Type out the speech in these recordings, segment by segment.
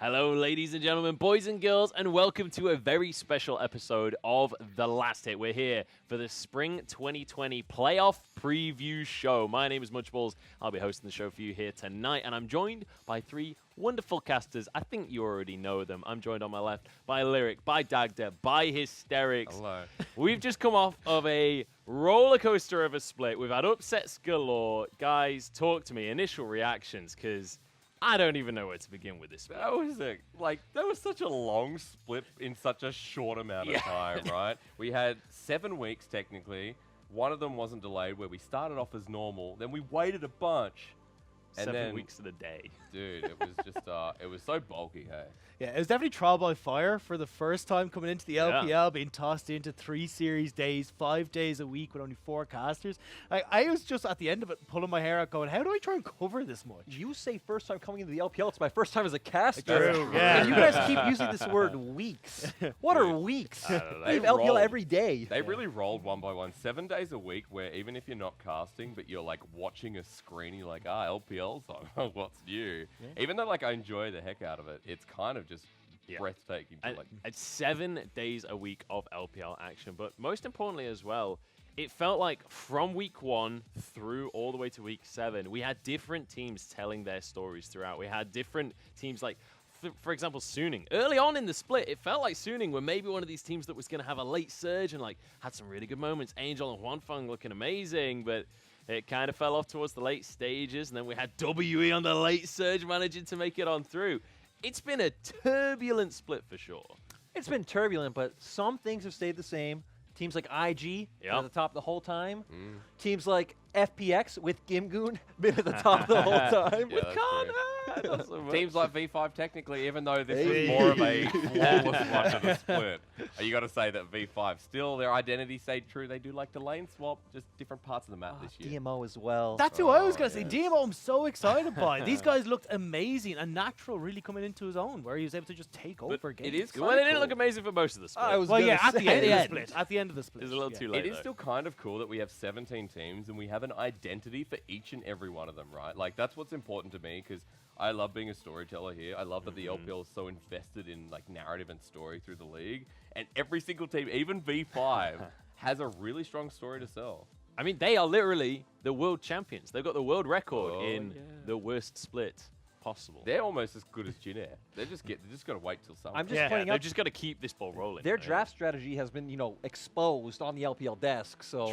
Hello, ladies and gentlemen, boys and girls, and welcome to a very special episode of The Last Hit. We're here for the Spring 2020 Playoff Preview Show. My name is Munchables. I'll be hosting the show for you here tonight, and I'm joined by three wonderful casters. I think you already know them. I'm joined on my left by Lyric, by Dagda, by Hysterics. Hello. We've just come off of a roller coaster of a split. We've had upsets galore. Guys, talk to me. Initial reactions, because I don't even know where to begin with this split. That was such a long split in such a short amount of time, right? We had 7 weeks technically. One of them wasn't delayed, where we started off as normal, then we waited a bunch. And 7 weeks to the day. Dude, it was just, it was so bulky, hey? Yeah, it was definitely trial by fire for the first time coming into the LPL, being tossed into 3 series days, 5 days a week with only 4 casters. I was just at the end of it pulling my hair out going, how do I try and cover this much? You say first time coming into the LPL. It's my first time as a caster. True, yeah. And you guys keep using this word weeks. What are weeks? I don't know, We have they LPL rolled. every day. They really rolled 1 by 1, 7 days a week, where even if you're not casting, but you're like watching a screen, you're like, LPL's on, what's new? Yeah. Even though like I enjoy the heck out of it, it's kind of just breathtaking. To, And 7 days a week of LPL action, but most importantly as well, it felt like from week 1 through all the way to week 7, we had different teams telling their stories throughout. We had different teams like, for example, Suning. Early on in the split, it felt like Suning were maybe one of these teams that was going to have a late surge and like had some really good moments. Angel and Huanfeng looking amazing, but it kind of fell off towards the late stages, and then we had WE on the late surge managing to make it on through. It's been a turbulent split for sure. It's been turbulent, but some things have stayed the same. Teams like IG been at the top the whole time. Teams like FPX with Gimgoon been at the top the whole time. Yeah, With that's Kana. Teams like V5 technically, even though this was more of a flawless one of the split, you got to say that V5 still, their identity stayed true. They do like the lane swap, just different parts of the map this year. DMO as well. That's who I was going to yes. say. DMO, I'm so excited by. These guys looked amazing and natural really coming into his own, where he was able to just take over games. It is Well, it didn't look amazing for most of the split. I was Well, gonna yeah, at the say end of the that. split. At the end of the split. It's a little too late. It is though. still kind of cool that we have 17 teams and we have an identity for each and every one of them, right? Like, that's what's important to me, because I love being a storyteller here. I love that the LPL is so invested in like narrative and story through the league, and every single team, even V5, has a really strong story to sell. I mean, they are literally the world champions. They've got the world record in the worst split possible. They're almost as good as Jin Air. They just got to wait till summer. I'm just Yeah, pointing They've out just got to keep this ball rolling. their draft strategy has been, exposed on the LPL desk. So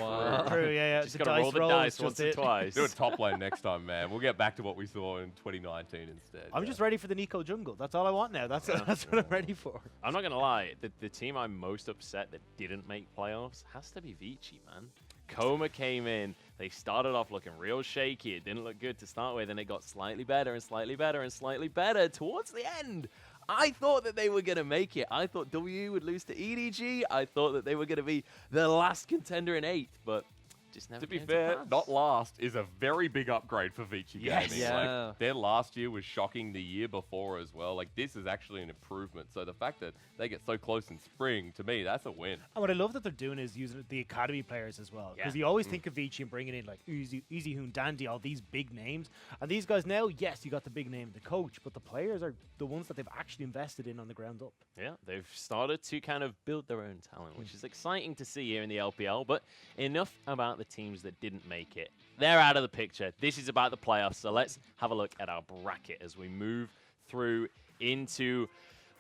True, yeah. Just The got to roll the roll dice is once just or it. twice. Do a top lane next time, man. We'll get back to what we saw in 2019 instead. I'm just ready for the Nico jungle. That's all I want now. That's what I'm ready for. I'm not going to lie. The team I'm most upset that didn't make playoffs has to be Vici, man. Coma came in. They started off looking real shaky. It didn't look good to start with, and it got slightly better and slightly better and slightly better towards the end. I thought that they were going to make it. I thought WE would lose to EDG. I thought that they were going to be the last contender in 8th, but just never To be came fair, pass. not last is a very big upgrade for Vici Yes. Gaming. Yeah. Like, their last year was shocking, the year before as well. Like, this is actually an improvement. So the fact that they get so close in spring, to me, that's a win. And what I love that they're doing is using the academy players as well. Because Yeah. you always think of Vici and bringing in like Easy Hoon, Dandy, all these big names. And these guys now, yes, you got the big name, the coach, but the players are the ones that they've actually invested in on the ground up. Yeah, they've started to kind of build their own talent, which is exciting to see here in the LPL. But enough about the teams that didn't make it. They're out of the picture. This is about the playoffs, so let's have a look at our bracket as we move through into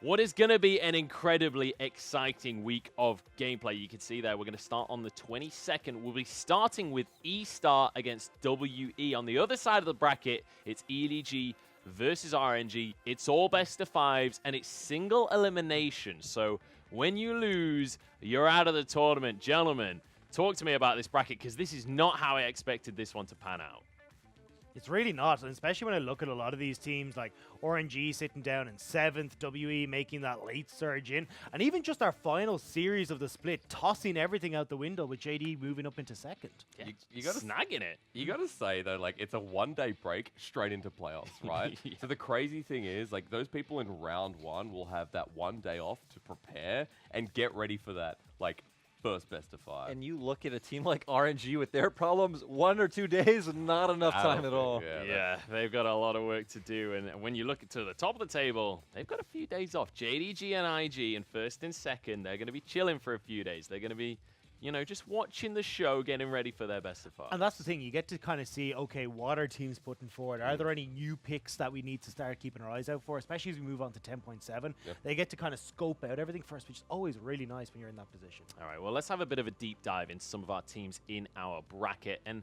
what is going to be an incredibly exciting week of gameplay. You can see there, we're going to start on the 22nd. We'll be starting with Estar against WE. On the other side of the bracket, it's EDG versus RNG. It's all best of 5s, and it's single elimination. So when you lose, you're out of the tournament. Gentlemen, talk to me about this bracket, because this is not how I expected this one to pan out. It's really not, and especially when I look at a lot of these teams like RNG sitting down in 7th, WE making that late surge in, and even just our final series of the split, tossing everything out the window with JD moving up into 2nd. Yeah, You gotta snagging it. You got to say, though, like, it's a one-day break straight into playoffs, right? Yeah. So the crazy thing is, like, those people in round 1 will have that one day off to prepare and get ready for that, like, first best of 5. And you look at a team like RNG with their problems, 1 or 2 days, not enough time at all. Yeah, they've got a lot of work to do. And when you look to the top of the table, they've got a few days off. JDG and IG in first and second, they're going to be chilling for a few days. They're going to be, you know, just watching the show, getting ready for their best of 5. And that's the thing, you get to kind of see, okay, what are teams putting forward? Are there any new picks that we need to start keeping our eyes out for, especially as we move on to 10.7? Yeah. They get to kind of scope out everything first, which is always really nice when you're in that position. All right, well, let's have a bit of a deep dive into some of our teams in our bracket. And,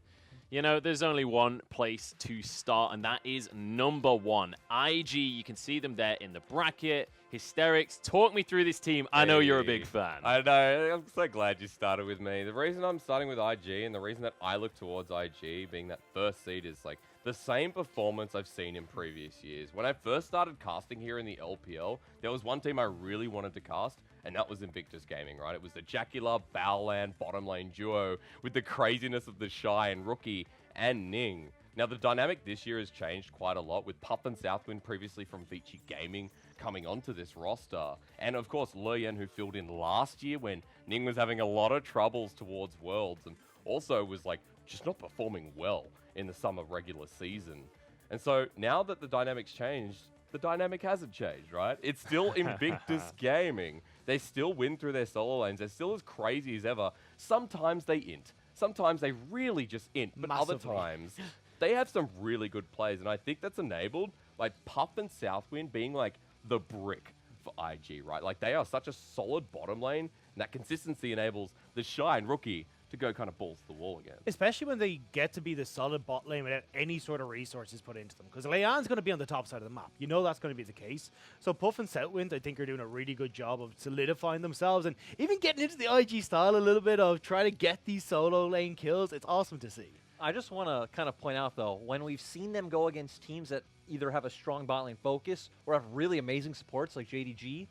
you know, there's only one place to start, and that is number 1. IG, you can see them there in the bracket. Hysterics, talk me through this team. I know you're a big fan. I know. I'm so glad you started with me. The reason I'm starting with IG and the reason that I look towards IG being that first seed is like the same performance I've seen in previous years. When I first started casting here in the LPL, there was one team I really wanted to cast, and that was Invictus Gaming, right? It was the Jackula, Bowland, bottom lane duo with the craziness of the Shy and Rookie and Ning. Now, the dynamic this year has changed quite a lot with Pup and Southwind previously from Vici Gaming coming onto this roster. And, of course, Leyen, who filled in last year when Ning was having a lot of troubles towards Worlds and also was, like, just not performing well in the summer regular season. And so now that the dynamic's changed, the dynamic hasn't changed, right? It's still Invictus Gaming. They still win through their solo lanes. They're still as crazy as ever. Sometimes they int. Sometimes they really just int. But other times, they have some really good plays. And I think that's enabled by Pup and Southwind being like the brick for IG, right? Like they are such a solid bottom lane. And that consistency enables the Shy and Rookie to go kind of balls to the wall again. Especially when they get to be the solid bot lane without any sort of resources put into them. Because Leon's going to be on the top side of the map. You know that's going to be the case. So Puff and Southwind, I think, are doing a really good job of solidifying themselves and even getting into the IG style a little bit of trying to get these solo lane kills. It's awesome to see. I just want to kind of point out, though, when we've seen them go against teams that either have a strong bot lane focus or have really amazing supports like JDG,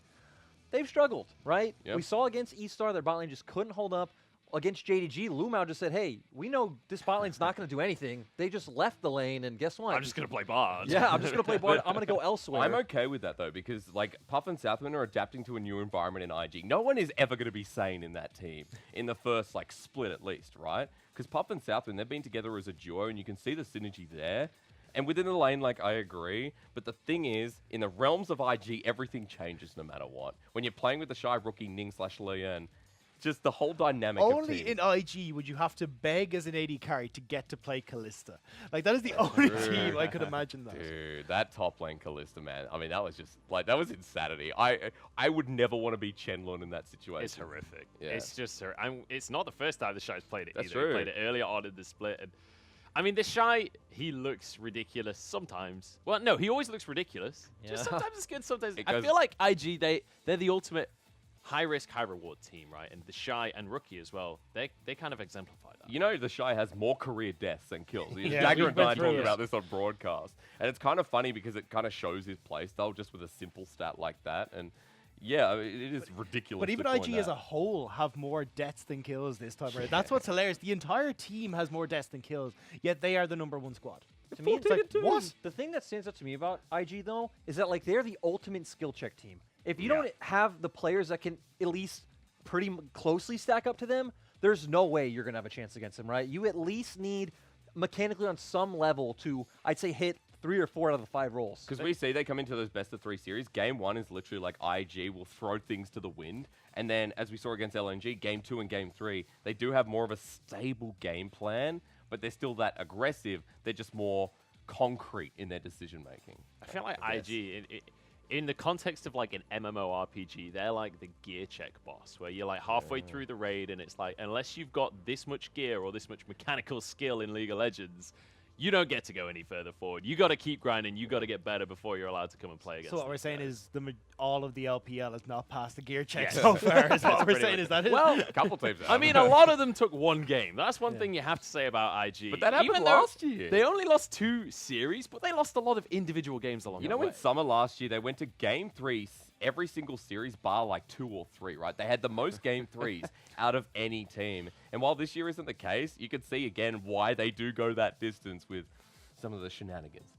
they've struggled, right? Yep. We saw against Estar, their bot lane just couldn't hold up. Against JDG, Lumao just said, hey, we know this bot lane's not going to do anything. They just left the lane, and guess what? I'm just going to play bard. Yeah, I'm just going to play bard. I'm going to go elsewhere. I'm okay with that, though, because like Puff and Southwind are adapting to a new environment in IG. No one is ever going to be sane in that team, in the first like split at least, right? Because Puff and Southwind, they've been together as a duo, and you can see the synergy there. And within the lane, like, I agree. But the thing is, in the realms of IG, everything changes no matter what. When you're playing with the Shy Rookie, Ning/Leyen, just the whole dynamic of Only teams. in IG would you have to beg as an AD carry to get to play Callista. Like, that is the only team I could imagine that. Dude, that top lane Callista, man. I mean, that was just, like, that was insanity. I would never want to be Chenlun in that situation. It's horrific. Yeah. It's just it's not the first time the Shy's played it That's either. true. He played it earlier on in the split. And I mean, the Shy, he looks ridiculous sometimes. Well, no, he always looks ridiculous. Just Yeah. sometimes it's good, sometimes It I goes- feel like IG, they're the ultimate high risk, high reward team, right? And the Shy and Rookie as well, they kind of exemplify that. You know, the Shy has more career deaths than kills. Yeah, Dagda we and went I through talking it. about this on broadcast. And it's kind of funny because it kind of shows his playstyle just with a simple stat like that. And yeah, I mean, it is ridiculous. But even to point IG as a out. whole have more deaths than kills this time around. That's what's hilarious. The entire team has more deaths than kills, yet they are the #1 squad. To me, it's 14 like, to 2. what? The thing that stands out to me about IG, though, is that, like, they're the ultimate skill check team. If you don't have the players that can at least pretty closely stack up to them, there's no way you're going to have a chance against them, right? You at least need mechanically on some level to, I'd say, hit 3 or 4 out of the 5 rolls. Because we see they come into those best of 3 series. Game 1 is literally like IG will throw things to the wind. And then, as we saw against LNG, Game 2 and Game 3, they do have more of a stable game plan, but they're still that aggressive. They're just more concrete in their decision making. I feel like I guess. IG, in the context of like an MMORPG, they're like the gear check boss, where you're like halfway through the raid and it's like, unless you've got this much gear or this much mechanical skill in League of Legends, you don't get to go any further forward. You got to keep grinding. You got to get better before you're allowed to come and play against So what we're these saying guys. is all of the LPL has not passed the gear check Yeah. so far. Is what we're Pretty saying? much. Is that it? Well, A couple teams I mean, a lot of them took one game. That's one thing you have to say about IG. But that happened Even though last year. They only lost 2 series, but they lost a lot of individual games along You the know, way. in summer last year, they went to Game 3 every single series bar like 2 or 3, right? They had the most Game 3s out of any team. And while this year isn't the case, you can see again why they do go that distance with some of the shenanigans.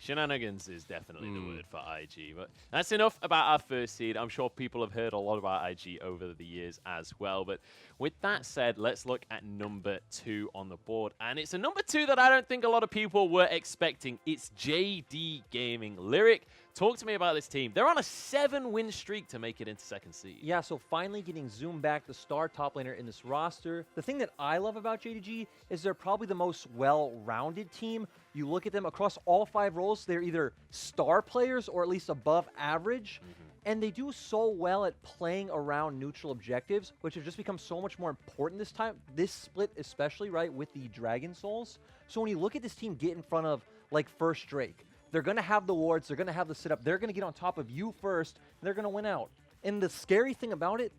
Shenanigans is definitely the word for IG. But that's enough about our first seed. I'm sure people have heard a lot about IG over the years as well. But with that said, let's look at number 2 on the board. And it's a number 2 that I don't think a lot of people were expecting. It's JD Gaming. Lyric, talk to me about this team. They're on a 7-win streak to make it into second seed. Yeah, so finally getting Zoom back, the star top laner in this roster. The thing that I love about JDG is they're probably the most well-rounded team. You look at them across all 5 roles, they're either star players or at least above average. And they do so well at playing around neutral objectives, which have just become so much more important this time. This split especially, right, with the Dragon Souls. So when you look at this team get in front of, like, first Drake, they're going to have the wards, they're going to have the sit-up, they're going to get on top of you first, and they're going to win out. And the scary thing about it,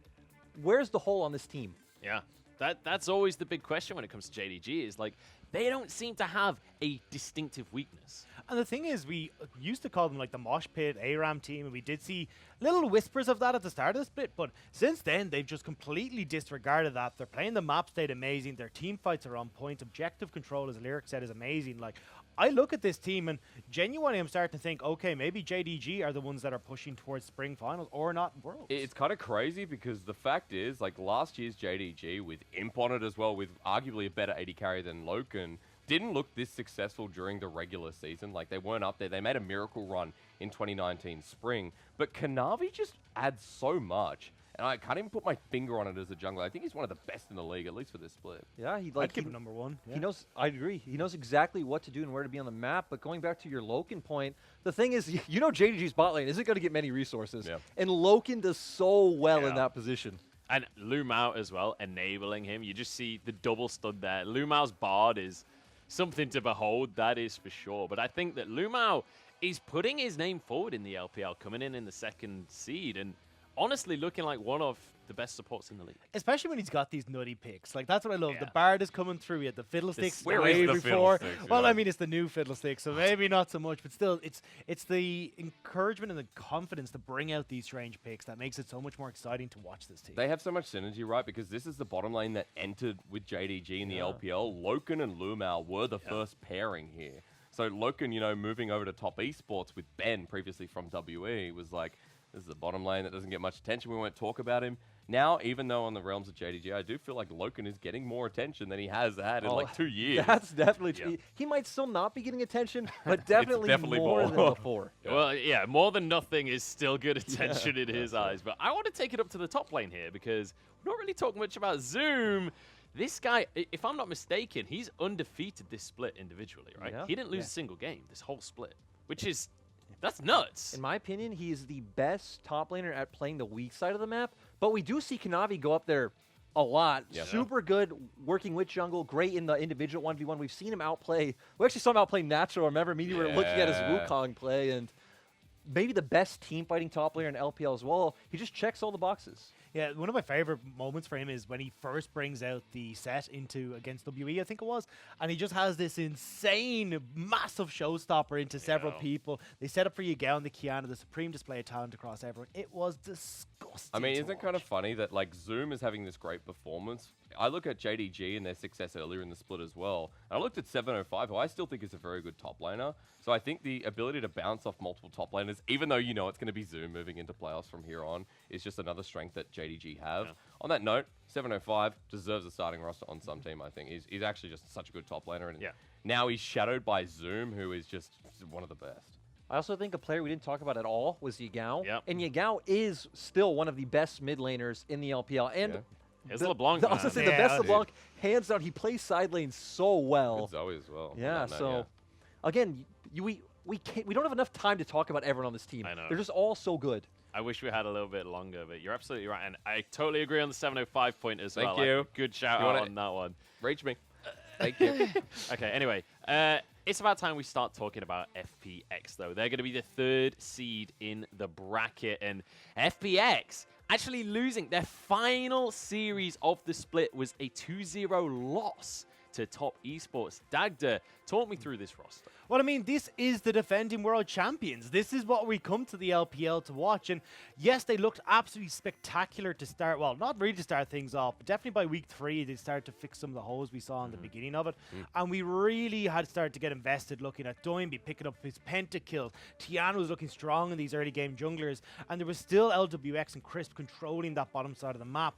where's the hole on this team? Yeah, that's always the big question when it comes to JDG is, like, they don't seem to have a distinctive weakness. And the thing is, we used to call them like the Mosh Pit ARAM team, and we did see little whispers of that at the start of the split, but since then, they've just completely disregarded that. They're playing the map state amazing, their team fights are on point, objective control, as Lyric said, is amazing. Like, I look at this team, and genuinely I'm starting to think, okay, maybe JDG are the ones that are pushing towards Spring Finals, or not Worlds. It's kind of crazy because the fact is, like, last year's JDG, with Imp on it as well, with arguably a better AD carry than Loken, didn't look this successful during the regular season. Like, they weren't up there. They made a miracle run in 2019 spring. But Kanavi just adds so much. And I can't even put my finger on it as a jungler. I think he's one of the best in the league, at least for this split. Yeah, he'd I'd give him number 1. He knows, I agree. He knows exactly what to do and where to be on the map. But going back to your Loken point, the thing is, you know JDG's bot lane isn't going to get many resources. Yeah. And Loken does so well in Yeah. that position. And Lumao as well, enabling him. You just see the double stud there. Lumao's Bard is something to behold, that is for sure. But I think that Lumao is putting his name forward in the LPL, coming in the second seed, and honestly looking like one of the best supports in the league. Especially when he's got these nutty picks. Like, that's what I love. Yeah. The Bard is coming through. He had the Fiddlesticks Where way is the before. Fiddlesticks, Well, yeah. I mean, it's the new Fiddlesticks, so maybe not so much, but still, it's the encouragement and the confidence to bring out these strange picks that makes it so much more exciting to watch this team. They have so much synergy, right? Because this is the bottom lane that entered with JDG in the LPL. Loken and Lumao were the first pairing here. So Loken, you know, moving over to top esports with Ben, previously from WE, was like, this is the bottom lane that doesn't get much attention. We won't talk about him. Now, even though on the realms of JDG, I do feel like Loken is getting more attention than he has had in like 2 years. That's definitely Yeah. true. He might still not be getting attention, but definitely more than before. Yeah. Well, yeah, more than nothing is still good attention in his eyes. But I want to take it up to the top lane here because we're not really talking much about Zoom. This guy, if I'm not mistaken, he's undefeated this split individually, right? Yeah. He didn't lose a single game this whole split, which is, that's nuts. In my opinion, he is the best top laner at playing the weak side of the map, but we do see Kanavi go up there a lot. Yeah. Super good working with jungle, great in the individual 1v1. We've seen him outplay. We actually saw him outplay Natural. Remember, we were looking at his Yeah. Wukong play, and maybe the best team fighting top laner in LPL as well. He just checks all the boxes. Yeah, one of my favorite moments for him is when he first brings out the set into against WE, I think it was, and he just has this insane, massive showstopper into several Yeah. people. They set up for Yagao and the Kiana, the supreme display of talent across everyone. It was disgusting. I mean, to isn't it kind of watch. funny that like Zoom is having this great performance? I look at JDG and their success earlier in the split as well. And I looked at 705, who I still think is a very good top laner. So I think the ability to bounce off multiple top laners, even though you know it's going to be Zoom moving into playoffs from here on, is just another strength that JDG have. Yeah. On that note, 705 deserves a starting roster on some team, I think. He's actually just such a good top laner. And Yeah. now he's shadowed by Zoom, who is just one of the best. I also think a player we didn't talk about at all was Yagao. Yep. And Yagao is still one of the best mid laners in the LPL. And Yeah. Here's LeBlanc, I was going to say, man. the Yeah, best dude. LeBlanc, hands down, he plays side lane so well. Good Zoe as well. on Yeah, that note, so again, we don't have enough time to talk about everyone on this team. I know. They're just all so good. I wish we had a little bit longer, but you're absolutely right. And I totally agree on the 705 point as Thank well. Like, you. good shout You out wanna- on that one. Reach me. Thank you. Okay, anyway, it's about time we start talking about FPX, though. They're going to be the 3rd seed in the bracket, and FPX actually losing their final series of the split was a 2-0 loss to top esports. Dagda, talk me through this roster. Well, I mean, this is the defending world champions. This is what we come to the LPL to watch. And yes, they looked absolutely spectacular to start. Well, not really to start things off, but definitely by week 3, they started to fix some of the holes we saw in the beginning of it. And we really had started to get invested looking at Doinby picking up his pentakills. Tiana was looking strong in these early game junglers. And there was still LWX and Crisp controlling that bottom side of the map.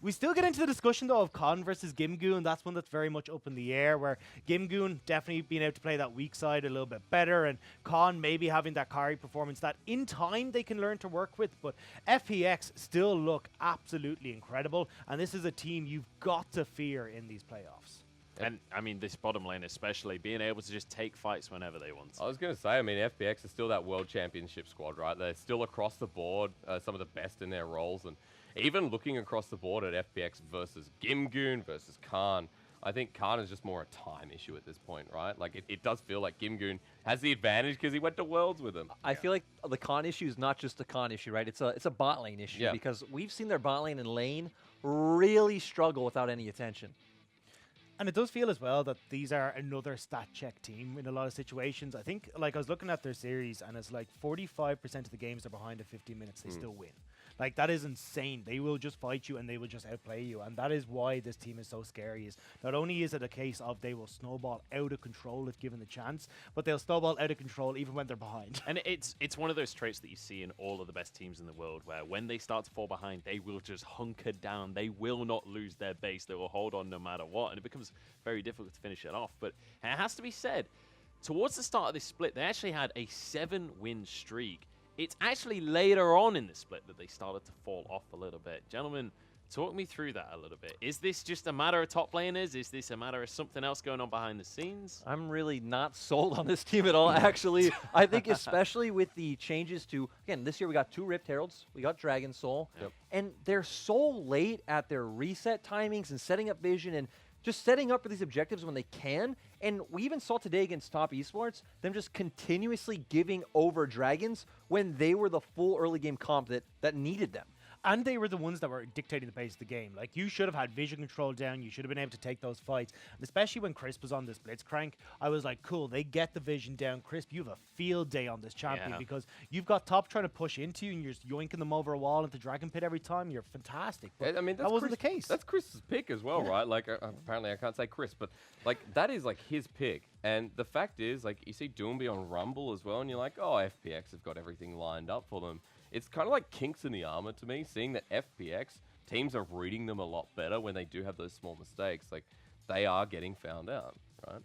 We still get into the discussion, though, of Con versus Gimgoon, and that's one that's very much up in the air, where Gimgoon definitely being able to play that weak side a little bit better, and Con maybe having that carry performance that in time they can learn to work with, but FPX still look absolutely incredible, and this is a team you've got to fear in these playoffs. And, I mean, this bottom lane especially, being able to just take fights whenever they want to. I was going to say, I mean, FPX is still that world championship squad, right? They're still across the board, some of the best in their roles, and even looking across the board at FPX versus Gimgoon versus Khan, I think Khan is just more a time issue at this point, right? Like, it does feel like Gimgoon has the advantage because he went to Worlds with him. I feel like the Khan issue is not just a Khan issue, right? It's a bot lane issue because we've seen their bot lane and lane really struggle without any attention. And it does feel as well that these are another stat check team in a lot of situations. I think, like, I was looking at their series, and it's like 45% of the games they're behind in 15 minutes, they still win. Like, that is insane. They will just fight you, and they will just outplay you. And that is why this team is so scary. Is not only is it a case of they will snowball out of control if given the chance, but they'll snowball out of control even when they're behind. And it's one of those traits that you see in all of the best teams in the world, where when they start to fall behind, they will just hunker down. They will not lose their base. They will hold on no matter what, and it becomes very difficult to finish it off. But it has to be said, towards the start of this split, they actually had a 7-win streak. It's actually later on in the split that they started to fall off a little bit. Gentlemen, talk me through that a little bit. Is this just a matter of top laners? Is this a matter of something else going on behind the scenes? I'm really not sold on this team at all, actually. I think especially with the changes to, again, this year we got 2 Rift Heralds, we got Dragon Soul, and they're so late at their reset timings and setting up vision and just setting up for these objectives when they can. And we even saw today against top esports, them just continuously giving over Dragons when they were the full early game comp that needed them. And they were the ones that were dictating the pace of the game. Like, you should have had vision control down. You should have been able to take those fights. And especially when Crisp was on this Blitzcrank, I was like, cool, they get the vision down. Crisp, you have a field day on this champion because you've got top trying to push into you and you're just yoinking them over a wall into Dragon Pit every time. You're fantastic. But I mean, that wasn't the case. That's Chris's pick as well, right? Like, apparently I can't say Chris, but like that is like his pick. And the fact is, like, you see Doinby on Rumble as well, and you're like, oh, FPX have got everything lined up for them. It's kind of like kinks in the armor to me, seeing that FPX teams are reading them a lot better when they do have those small mistakes. Like, they are getting found out, right?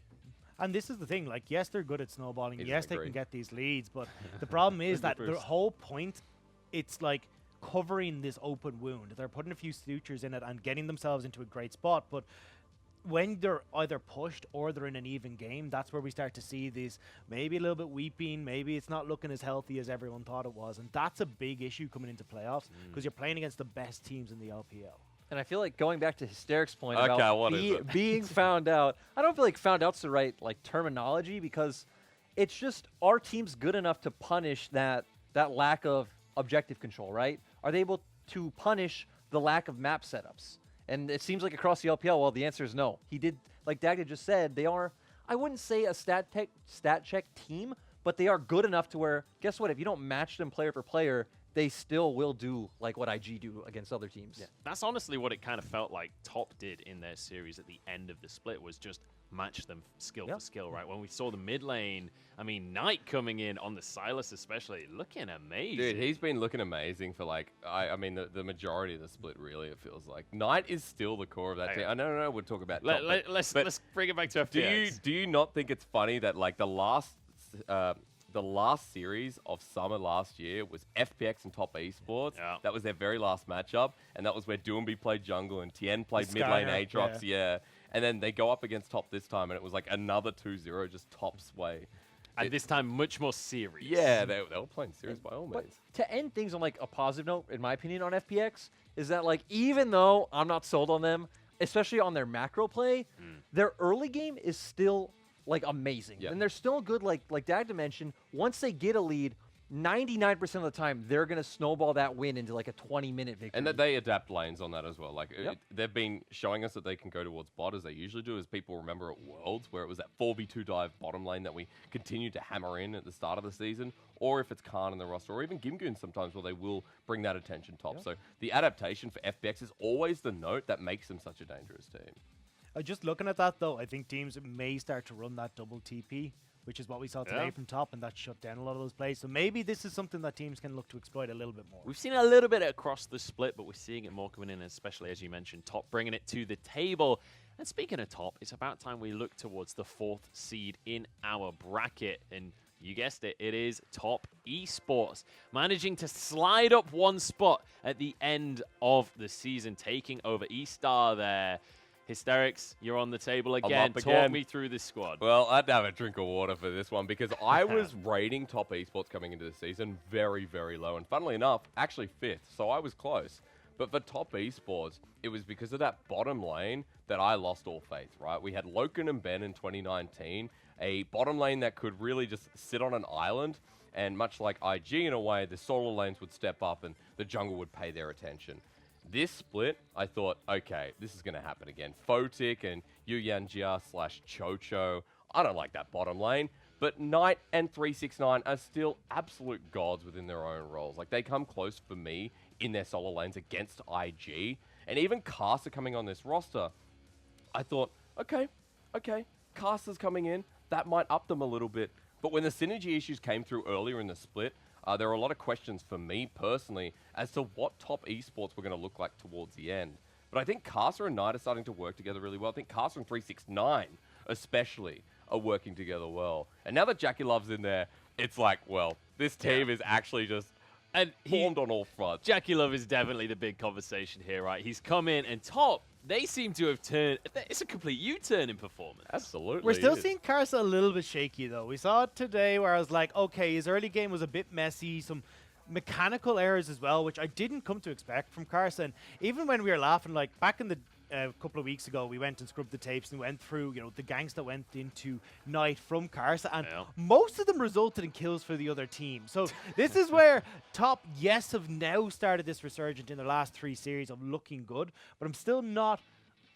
And this is the thing, like, yes, they're good at snowballing. Yes, they agree. can get these leads, but the problem is that the whole point, it's like covering this open wound. They're putting a few sutures in it and getting themselves into a great spot, but when they're either pushed or they're in an even game, that's where we start to see these maybe a little bit weeping, maybe it's not looking as healthy as everyone thought it was, and that's a big issue coming into playoffs because you're playing against the best teams in the LPL. And I feel like going back to Hysterics' point about being found out, I don't feel like found out's the right like terminology because it's just our team's good enough to punish that lack of objective control, right? Are they able to punish the lack of map setups? And it seems like across the LPL, well, the answer is no. He did, like Dagda just said, they are, I wouldn't say a stat check team, but they are good enough to where, guess what, if you don't match them player for player, they still will do like what IG do against other teams. Yeah. That's honestly what it kind of felt like Top did in their series at the end of the split, was just match them skill for skill, right? When we saw the mid lane, I mean, Knight coming in on the Silas especially, looking amazing. Dude, he's been looking amazing for like, I mean, the majority of the split, really, it feels like. Knight is still the core of that team. I know, we'll talk about let's bring it back to FPX. Do you not think it's funny that like the last series of summer last year was FPX and Top Esports? Yeah. That was their very last matchup, and that was where Doinby played jungle and Tien played mid lane Aatrox, And then they go up against Top this time, and it was like another 2-0, just Top sway. And this time, much more serious. Yeah, they were playing serious by all But means. to end things on like a positive note, in my opinion, on FPX, is that like even though I'm not sold on them, especially on their macro play, their early game is still like amazing. Yeah. And they're still good, like Dagda mentioned, once they get a lead, 99% of the time, they're going to snowball that win into like a 20-minute victory. And that they adapt lanes on that as well. Like Yep. they've been showing us that they can go towards bot as they usually do, as people remember at Worlds, where it was that 4v2 dive bottom lane that we continued to hammer in at the start of the season, or if it's Khan in the roster, or even Gimgoon sometimes, where they will bring that attention top. Yep. So the adaptation for FPX is always the note that makes them such a dangerous team. Just looking at that, though, I think teams may start to run that double TP, which is what we saw today Yeah. from top, and that shut down a lot of those plays. So maybe this is something that teams can look to exploit a little bit more. We've seen a little bit across the split, but we're seeing it more coming in, especially as you mentioned, top bringing it to the table. And speaking of top, it's about time we look towards the 4th seed in our bracket. And you guessed it, it is Top Esports, managing to slide up one spot at the end of the season, taking over Estar there. Hysterics, you're on the table again. up Talk again. me through this squad. Well, I had to have a drink of water for this one because I was rating Top Esports coming into the season very, very low. And funnily enough, actually 5th, so I was close. But for Top Esports, it was because of that bottom lane that I lost all faith, right? We had Loken and Ben in 2019, a bottom lane that could really just sit on an island. And much like IG in a way, the solo lanes would step up and the jungle would pay their attention. This split, I thought, okay, this is going to happen again. Photic and Yuyanjia / Chocho. I don't like that bottom lane. But Knight and 369 are still absolute gods within their own roles. Like, they come close for me in their solo lanes against IG. And even Caster coming on this roster, I thought, okay, Caster's coming in. That might up them a little bit. But when the synergy issues came through earlier in the split, there were a lot of questions for me personally as to what Top Esports were going to look like towards the end. But I think Caster and Knight are starting to work together really well. I think Caster and 369 especially are working together well. And now that Jackie Love's in there, it's like, well, this team is actually just formed on all fronts. Jackie Love is definitely the big conversation here, right? He's come in and top. They seem to have turned. It's a complete U-turn in performance. Absolutely. We're still it is. seeing Karsa a little bit shaky, though. We saw it today where I was like, okay, his early game was a bit messy, some mechanical errors as well, which I didn't come to expect from Karsa. And even when we were laughing, like back in the couple of weeks ago, we went and scrubbed the tapes and went through, the ganks that went into Knight from Karsa, and most of them resulted in kills for the other team. So this is where Top, yes, have now started this resurgence in their last 3 series of looking good, but I'm still not.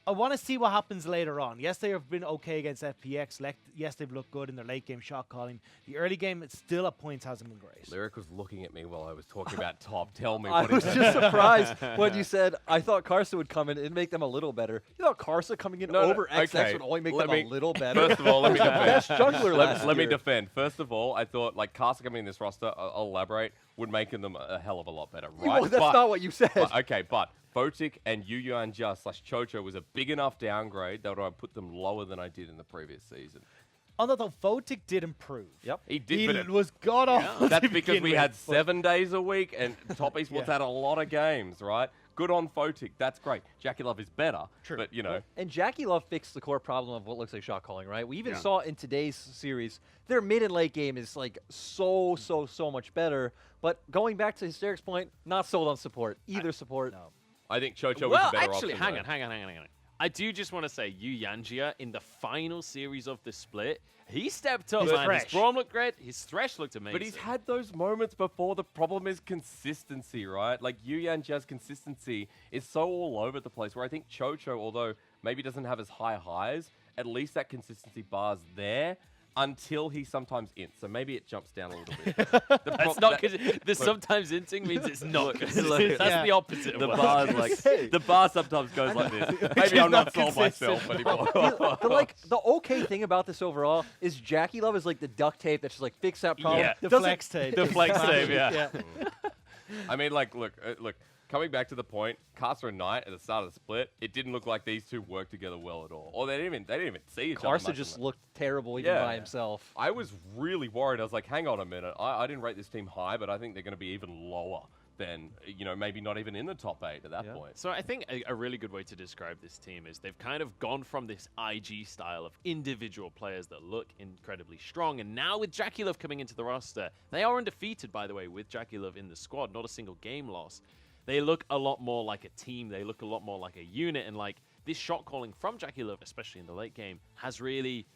I want to see what happens later on. Yes, they have been okay against FPX. Yes, they've looked good in their late game shot calling. The early game, it's still at points hasn't been great. Lyric was looking at me while I was talking about Top. Tell me I what was is just surprised when you said, I thought Karsa would come in and make them a little better. You thought Karsa coming in over XX okay. would only make Let them me- a little better? First of all, let me defend. Best jungler last Let me year. defend. First of all, I thought like Caster coming in this roster, I'll elaborate, would make them a hell of a lot better, right? Well, that's not what you said. But Photic and Yuyanjia / Chocho was a big enough downgrade that I put them lower than I did in the previous season. Although Photic did improve. Yep. He did, He but it- was god awful. that's to because begin we with, had but- 7 days a week and Top Esports Yeah. had a lot of games, right? Good on Photic. That's great. Jackie Love is better. True. But, you know. And Jackie Love fixed the core problem of what looks like shot calling, right? We even saw in today's series, their mid and late game is like so much better. But going back to Hysterics' point, not sold on support. Either support. No. I think Chocho was Well, a better actually, option. hang on. I do just want to say, Yuyanjia in the final series of the split, he stepped up, His man. His thresh. Braum looked great. His thresh looked amazing. But he's had those moments before. The problem is consistency, right? Like Yuyanjia's consistency is so all over the place where I think Chocho, although maybe doesn't have as high highs, at least that consistency bar's there until he sometimes ints. So maybe it jumps down a little bit. That's not because the sometimes inting means it's not. That's Yeah. the opposite. The of bar what- is like the bar sometimes goes like this. Maybe I'm not sold myself anymore. The okay thing about this overall is Jackie Love is like the duct tape that's just like fix that problem. Yeah. The Doesn't- flex tape. The flex tape, yeah. I mean, like, look. Coming back to the point, Caster and Knight at the start of the split, it didn't look like these two worked together well at all. Or they didn't even see each other. Karsa much just in it. looked terrible even Yeah. by himself. I was really worried. I was like, hang on a minute. I didn't rate this team high, but I think they're going to be even lower than, maybe not even in the top 8 at that Yeah. point. So I think a really good way to describe this team is they've kind of gone from this IG style of individual players that look incredibly strong, and now with Jackie Love coming into the roster, they are undefeated, by the way, with Jackie Love in the squad, not a single game loss. They look a lot more like a team. They look a lot more like a unit, and like this shot calling from Jackie Love, especially in the late game, has really,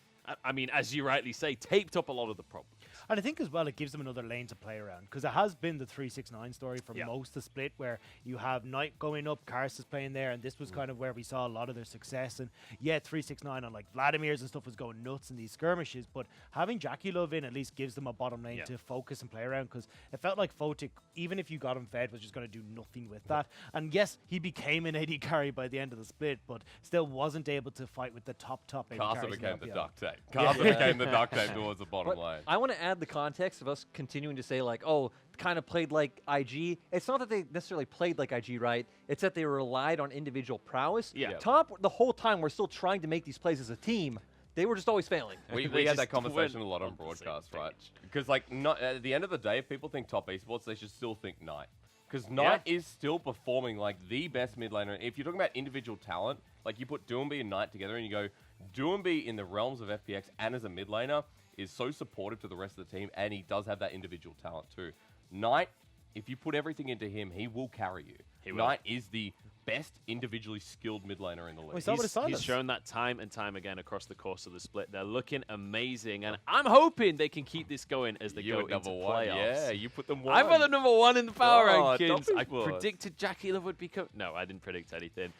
I mean, as you rightly say, taped up a lot of the problems. And I think as well it gives them another lane to play around, because it has been the 369 story for most of the split, where you have Knight going up, Karst is playing there, and this was kind of where we saw a lot of their success. And yeah, 369 on like Vladimir's and stuff was going nuts in these skirmishes, but having Jackie Love in at least gives them a bottom lane to focus and play around, because it felt like Photic, even if you got him fed, was just going to do nothing with that. And yes, he became an AD carry by the end of the split, but still wasn't able to fight with the top AD Carster carries in became the LPL. duct tape. Carster became the duct tape towards the bottom But lane. I want to add the context of us continuing to say, like, oh, kind of played like IG. It's not that they necessarily played like IG, right? It's that they relied on individual prowess. Yeah. Top, the whole time, we're still trying to make these plays as a team. They were just always failing. We They had that just conversation a weren't lot on on the same broadcast, right? page. Because like, not, at the end of the day, if people think top esports, they should still think Knight. Because Knight is still performing like the best mid laner. If you're talking about individual talent, like you put Doomby and Knight together and you go, Doomby in the realms of FPX and as a mid laner is so supportive to the rest of the team, and he does have that individual talent too. Knight, if you put everything into him, he will carry you. He will. Knight is the best individually skilled mid laner in the league. We saw what it signed He's us. shown that time and time again across the course of the split. They're looking amazing, and I'm hoping they can keep this going as they You go at into number one. playoffs. Yeah, you put them one. I've got the number one in the power Oh, rankings. I top predicted Jackie Love would become. No, I didn't predict anything.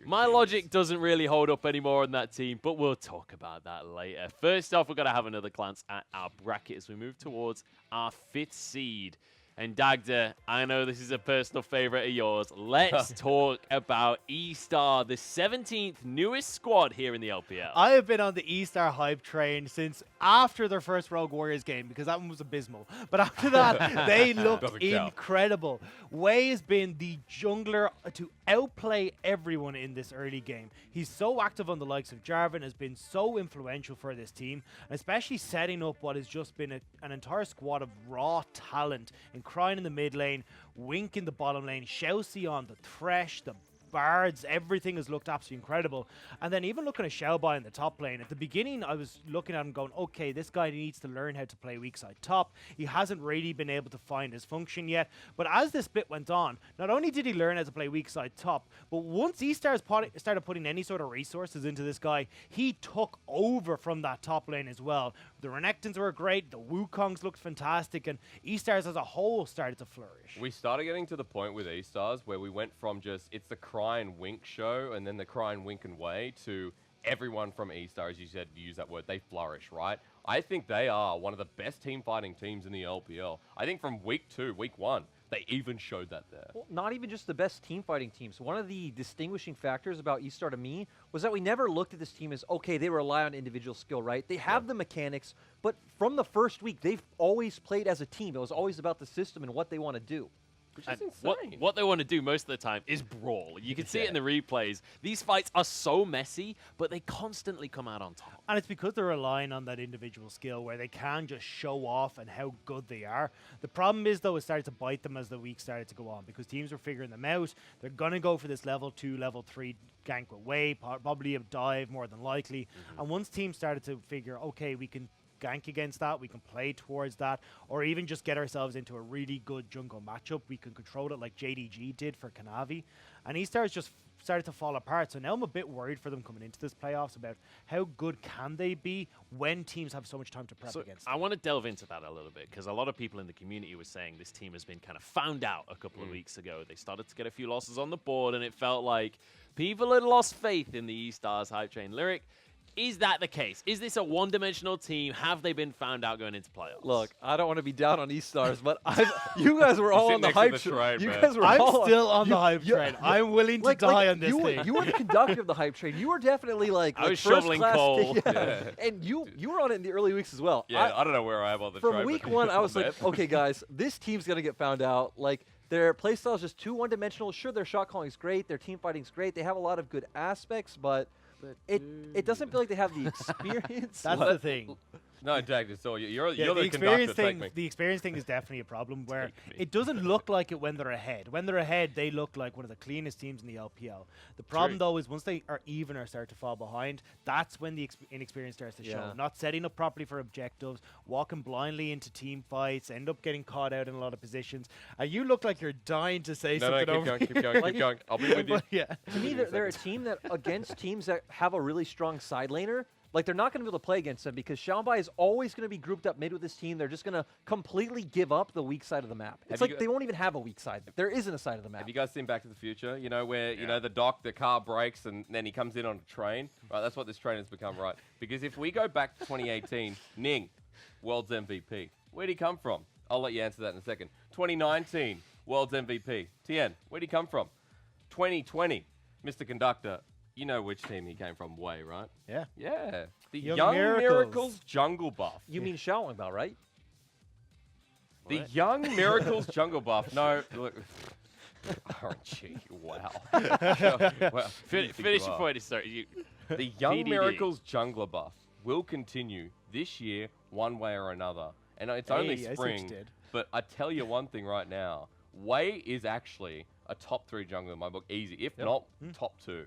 My logic doesn't really hold up anymore on that team, but we'll talk about that later. First off, we're going to have another glance at our bracket as we move towards our 5th seed. And Dagda, I know this is a personal favorite of yours. Let's talk about Estar, the 17th newest squad here in the LPL. I have been on the Estar hype train since after their first Rogue Warriors game, because that one was abysmal. But after that, they looked Doesn't count. incredible. Wei has been the jungler to outplay everyone in this early game. He's so active on the likes of Jarvan, has been so influential for this team, especially setting up what has just been an entire squad of raw talent. In Crying in the mid lane, Wink in the bottom lane, Chelsea on the Thresh, the Bards, everything has looked absolutely incredible. And then even looking at Xiaobai in the top lane, at the beginning I was looking at him going, okay, this guy needs to learn how to play weak side top. He hasn't really been able to find his function yet. But as the split went on, not only did he learn how to play weak side top, but once he started putting any sort of resources into this guy, he took over from that top lane as well. The Renekton's were great, the Wukongs looked fantastic, and E-Stars as a whole started to flourish. We started getting to the point with E-Stars where we went from just, it's the Cry and Wink show, and then the Cry and Wink and Way, to everyone from E-Star, as you said, you use that word, they flourish, right? I think they are one of the best team fighting teams in the LPL. I think from week 2, week 1, they even showed that there. Well, not even just the best team fighting teams. One of the distinguishing factors about Estar to me was that we never looked at this team as, okay, they rely on individual skill, right? They have the mechanics, but from the first week, they've always played as a team. It was always about the system and what they want to do. Which And is insane. what they want to do most of the time is brawl. You can see it in the replays. These fights are so messy, but they constantly come out on top. And it's because they're relying on that individual skill where they can just show off and how good they are. The problem is, though, it started to bite them as the week started to go on, because teams were figuring them out. They're going to go for this level 2, level 3 gank with Wei, probably a dive more than likely. And once teams started to figure, okay, we can gank against that, we can play towards that, or even just get ourselves into a really good jungle matchup, we can control it like JDG did for Kanavi. And E-Stars just started to fall apart. So now I'm a bit worried for them coming into this playoffs about how good can they be when teams have so much time to prep against them. I want to delve into that a little bit, because a lot of people in the community were saying this team has been kind of found out a couple of weeks ago. They started to get a few losses on the board, and it felt like people had lost faith in the E-Stars hype train. Lyric, is that the case? Is this a one-dimensional team? Have they been found out going into playoffs? Look, I don't want to be down on Estars, but you guys were all sit on the next to hype the train. train, You man. guys were I'm all still on the hype train. I'm willing to die on this you thing. You were the conductor of the hype train. You were definitely like I was first shoveling class coal. Yeah. And you were on it in the early weeks as well. Yeah, I don't know where I am on the train. From but week 1, I was on like, that. okay, guys, this team's gonna get found out. Like, their playstyle is just too one-dimensional. Sure, their shot calling is great, their team fighting's great. They have a lot of good aspects, but it doesn't feel like they have the experience. That's the thing. No, Dagda, so you're Yeah, the conductor. Take me. The experience thing is definitely a problem where Take me. it doesn't look like it when they're ahead. When they're ahead, they look like one of the cleanest teams in the LPL. The problem, though, is once they are even or start to fall behind, that's when the inexperience starts to show. Yeah. Not setting up properly for objectives, walking blindly into team fights, end up getting caught out in a lot of positions. You look like you're dying to say No, something keep over going, here. keep going, keep going. I'll be with you. But yeah. To me, they're a team that, against teams that have a really strong side laner, like they're not going to be able to play against them because Xiaobai is always going to be grouped up mid with this team. They're just going to completely give up the weak side of the map. It's like they won't even have a weak side. There isn't a side of the map. Have you guys seen Back to the Future? You know, where, you know, the car breaks and then he comes in on a train? Right, that's what this train has become, right? Because if we go back to 2018, Ning, world's MVP. Where'd he come from? I'll let you answer that in a second. 2019, world's MVP. Tien, where'd he come from? 2020, Mr. Conductor. You know which team he came from, Wei, right? Yeah. Yeah. The Young Young Miracles. Miracles jungle buff. You mean Xiaobai, right? The What? Young Miracles jungle buff. No, look. RNG, wow. Well, Finish your point. Sorry. The Young PDD. Miracles jungler buff will continue this year one way or another. And it's only Hey, I see what you spring, did. but I tell you one thing right now. Wei is actually a top 3 jungler in my book, easy. If not, top 2.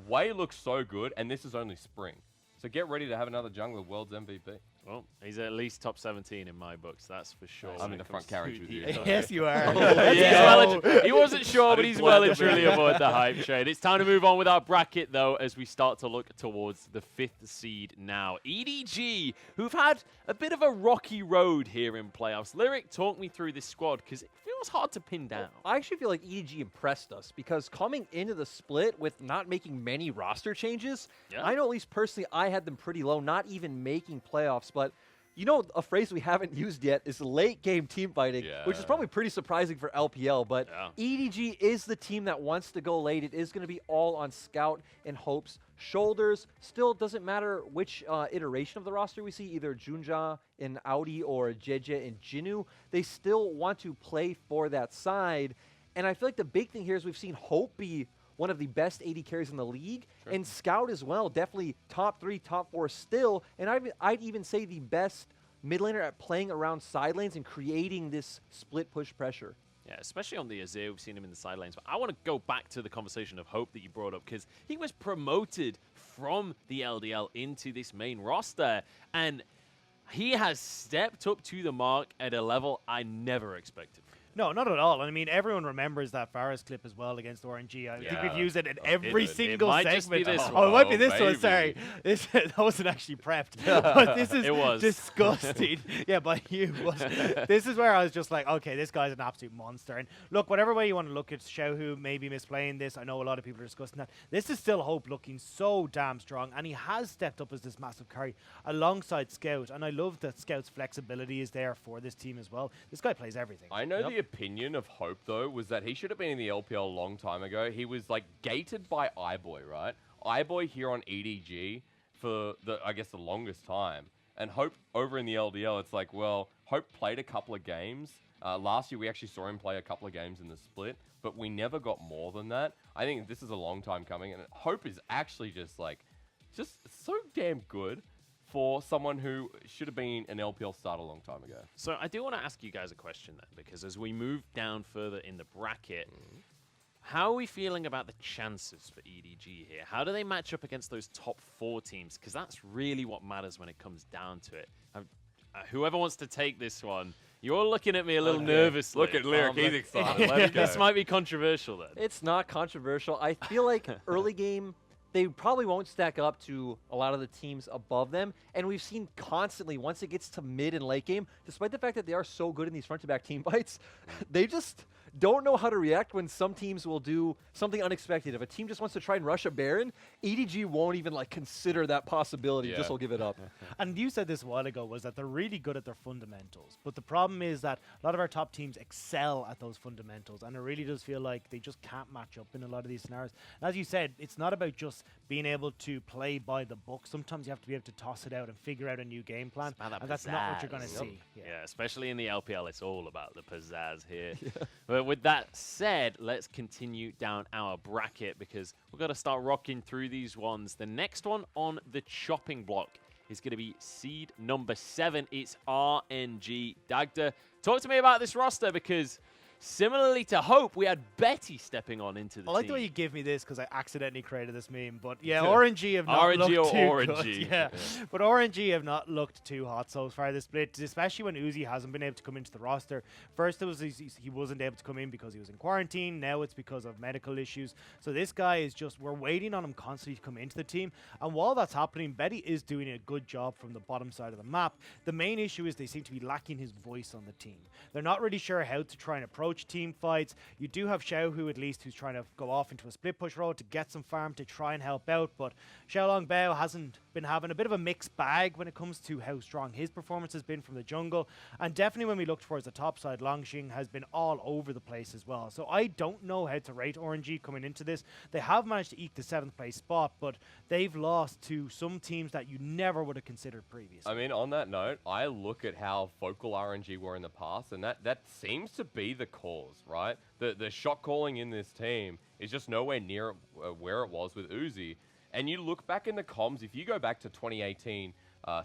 Wei looks so good, and this is only spring. So get ready to have another jungler world's MVP. Well, he's at least top 17 in my books, that's for sure. I'm when in the it front comes carriage to with the- you. so- Yes, you are. He wasn't sure, but I he's didn't well blend and them truly in. avoided the hype train. It's time to move on with our bracket, though, as we start to look towards the 5th seed now. EDG, who've had a bit of a rocky road here in playoffs. Lyric, talk me through this squad, because it feels hard to pin down. I actually feel like EDG impressed us because coming into the split with not making many roster changes, Yeah. I know at least personally I had them pretty low, not even making playoffs. But you know, a phrase we haven't used yet is late game team fighting, which is Yeah. probably pretty surprising for LPL. But Yeah. EDG is the team that wants to go late. It is going to be all on Scout and Hope's shoulders. Still, doesn't matter which iteration of the roster we see, either Junja in Audi or Jeje in Jinu. They still want to play for that side. And I feel like the big thing here is we've seen Hope be one of the best AD carries in the league, and Scout as well, definitely top 3, top 4 still. And I'd even say the best mid laner at playing around side lanes and creating this split push pressure. Yeah, especially on the Azir, we've seen him in the side lanes. But I want to go back to the conversation of Hope that you brought up, because he was promoted from the LDL into this main roster, and he has stepped up to the mark at a level I never expected. No, not at all. I mean, everyone remembers that Faris clip as well against RNG. I think Yeah. we've used it in every It single might segment. just be this Oh, it might be one. this Oh, one. Sorry, that wasn't actually prepped. But this is It was. disgusting. Yeah, by you. But this is where I was just like, okay, this guy's an absolute monster. And look, whatever way you want to look at Xiaohu, maybe misplaying this. I know a lot of people are discussing that. This is still Hope looking so damn strong, and he has stepped up as this massive carry alongside Scout. And I love that Scout's flexibility is there for this team as well. This guy plays everything. I know the opinion of Hope, though, was that he should have been in the LPL a long time ago. He was, like, gated by iBoy, right? iBoy here on EDG for, I guess, the longest time. And Hope over in the LDL, it's like, well, Hope played a couple of games. Last year, we actually saw him play a couple of games in the split, but we never got more than that. I think this is a long time coming, and Hope is actually just so damn good for someone who should have been an LPL start a long time ago. So I do want to ask you guys a question then, because as we move down further in the bracket, how are we feeling about the chances for EDG here? How do they match up against those top 4 teams? Because that's really what matters when it comes down to it. Whoever wants to take this one, you're looking at me a little nervously. Look at Lyric, he's excited. Let's go. This might be controversial then. It's not controversial. I feel like early game, they probably won't stack up to a lot of the teams above them. And we've seen constantly, once it gets to mid and late game, despite the fact that they are so good in these front-to-back team fights, they just don't know how to react when some teams will do something unexpected. If a team just wants to try and rush a Baron, EDG won't even like consider that possibility. Yeah. Just will give it up. And you said this a while ago, was that they're really good at their fundamentals. But the problem is that a lot of our top teams excel at those fundamentals. And it really does feel like they just can't match up in a lot of these scenarios. And as you said, it's not about just being able to play by the book. Sometimes you have to be able to toss it out and figure out a new game plan. It's about that And that's not what you're going to pizzazz. see. Yeah, especially in the LPL, it's all about the pizzazz here. But with that said, let's continue down our bracket, because we've got to start rocking through these ones. The next one on the chopping block is going to be seed number 7. It's RNG. Dagda, talk to me about this roster, because Similarly to Hope, we had Betty stepping on into the I like team. the way you give me this because I accidentally created this meme. But yeah, RNG have not RNG looked or too RNG. good. Yeah. But RNG have not looked too hot so far this split, especially when Uzi hasn't been able to come into the roster. First, it was he wasn't able to come in because he was in quarantine. Now it's because of medical issues. So this guy is just, we're waiting on him constantly to come into the team. And while that's happening, Betty is doing a good job from the bottom side of the map. The main issue is they seem to be lacking his voice on the team. They're not really sure how to try and approach team fights. You do have Xiaohu at least, who's trying to go off into a split push role to get some farm to try and help out, but Xiaolong Bao hasn't been having a bit of a mixed bag when it comes to how strong his performance has been from the jungle, and definitely when we look towards the top side, Longxing has been all over the place as well. So I don't know how to rate RNG coming into this. They have managed to eke the 7th place spot, but they've lost to some teams that you never would have considered previously. I mean, on that note, I look at how vocal RNG were in the past, and that seems to be the cause, right? The shot calling in this team is just nowhere near where it was with Uzi. And you look back in the comms, if you go back to 2018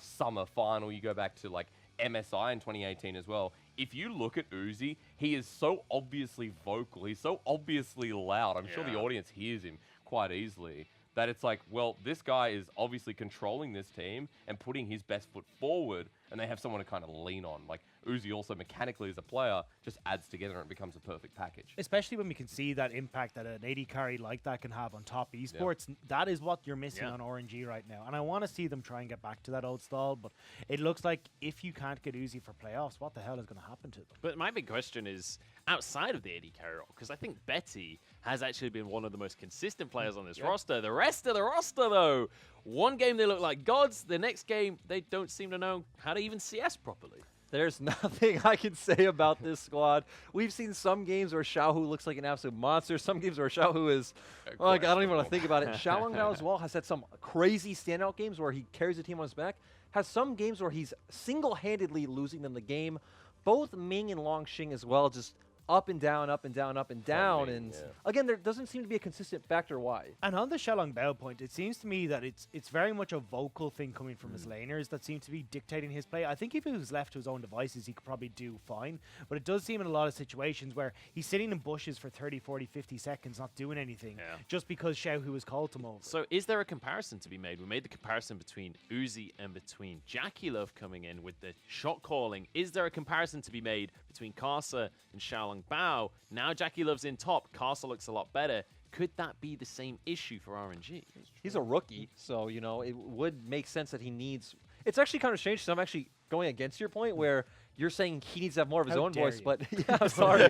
summer final, you go back to like MSI in 2018 as well. If you look at Uzi, he is so obviously vocal. He's so obviously loud. I'm sure the audience hears him quite easily. That it's like, well, this guy is obviously controlling this team and putting his best foot forward, and they have someone to kind of lean on. Like, Uzi also mechanically as a player just adds together and it becomes a perfect package. Especially when we can see that impact that an AD carry like that can have on top esports. That is what you're missing on RNG right now. And I want to see them try and get back to that old style, but it looks like if you can't get Uzi for playoffs, what the hell is going to happen to them? But my big question is, outside of the AD carry role, because I think Betty has actually been one of the most consistent players on this roster. The rest of the roster, though, one game they look like gods, the next game they don't seem to know how to even CS properly. There's nothing I can say about this squad. We've seen some games where Xiaohu looks like an absolute monster. Some games where Xiaohu is, like, I don't even want to think about it. Xiaolong Bao as well has had some crazy standout games where he carries the team on his back. Has some games where he's single-handedly losing them the game. Both Ming and Longxing as well, just up and down, up and down, up and down. Ming, And again, there doesn't seem to be a consistent factor why. And on the Xiaolong Bao point, it seems to me that it's very much a vocal thing coming from his laners that seem to be dictating his play. I think if he was left to his own devices, he could probably do fine. But it does seem in a lot of situations where he's sitting in bushes for 30, 40, 50 seconds, not doing anything, just because Xiaohu has called him over. So is there a comparison to be made? We made the comparison between Uzi and between Jackie Love coming in with the shot calling. Is there a comparison to be made between Karsa and Xiaolong Bao? Now Jackie Love's in top. Karsa looks a lot better. Could that be the same issue for RNG? He's a rookie, so, you know, it would make sense that he needs... It's actually kind of strange, because I'm actually going against your point where you're saying he needs to have more of his own voice, but yeah, I'm sorry.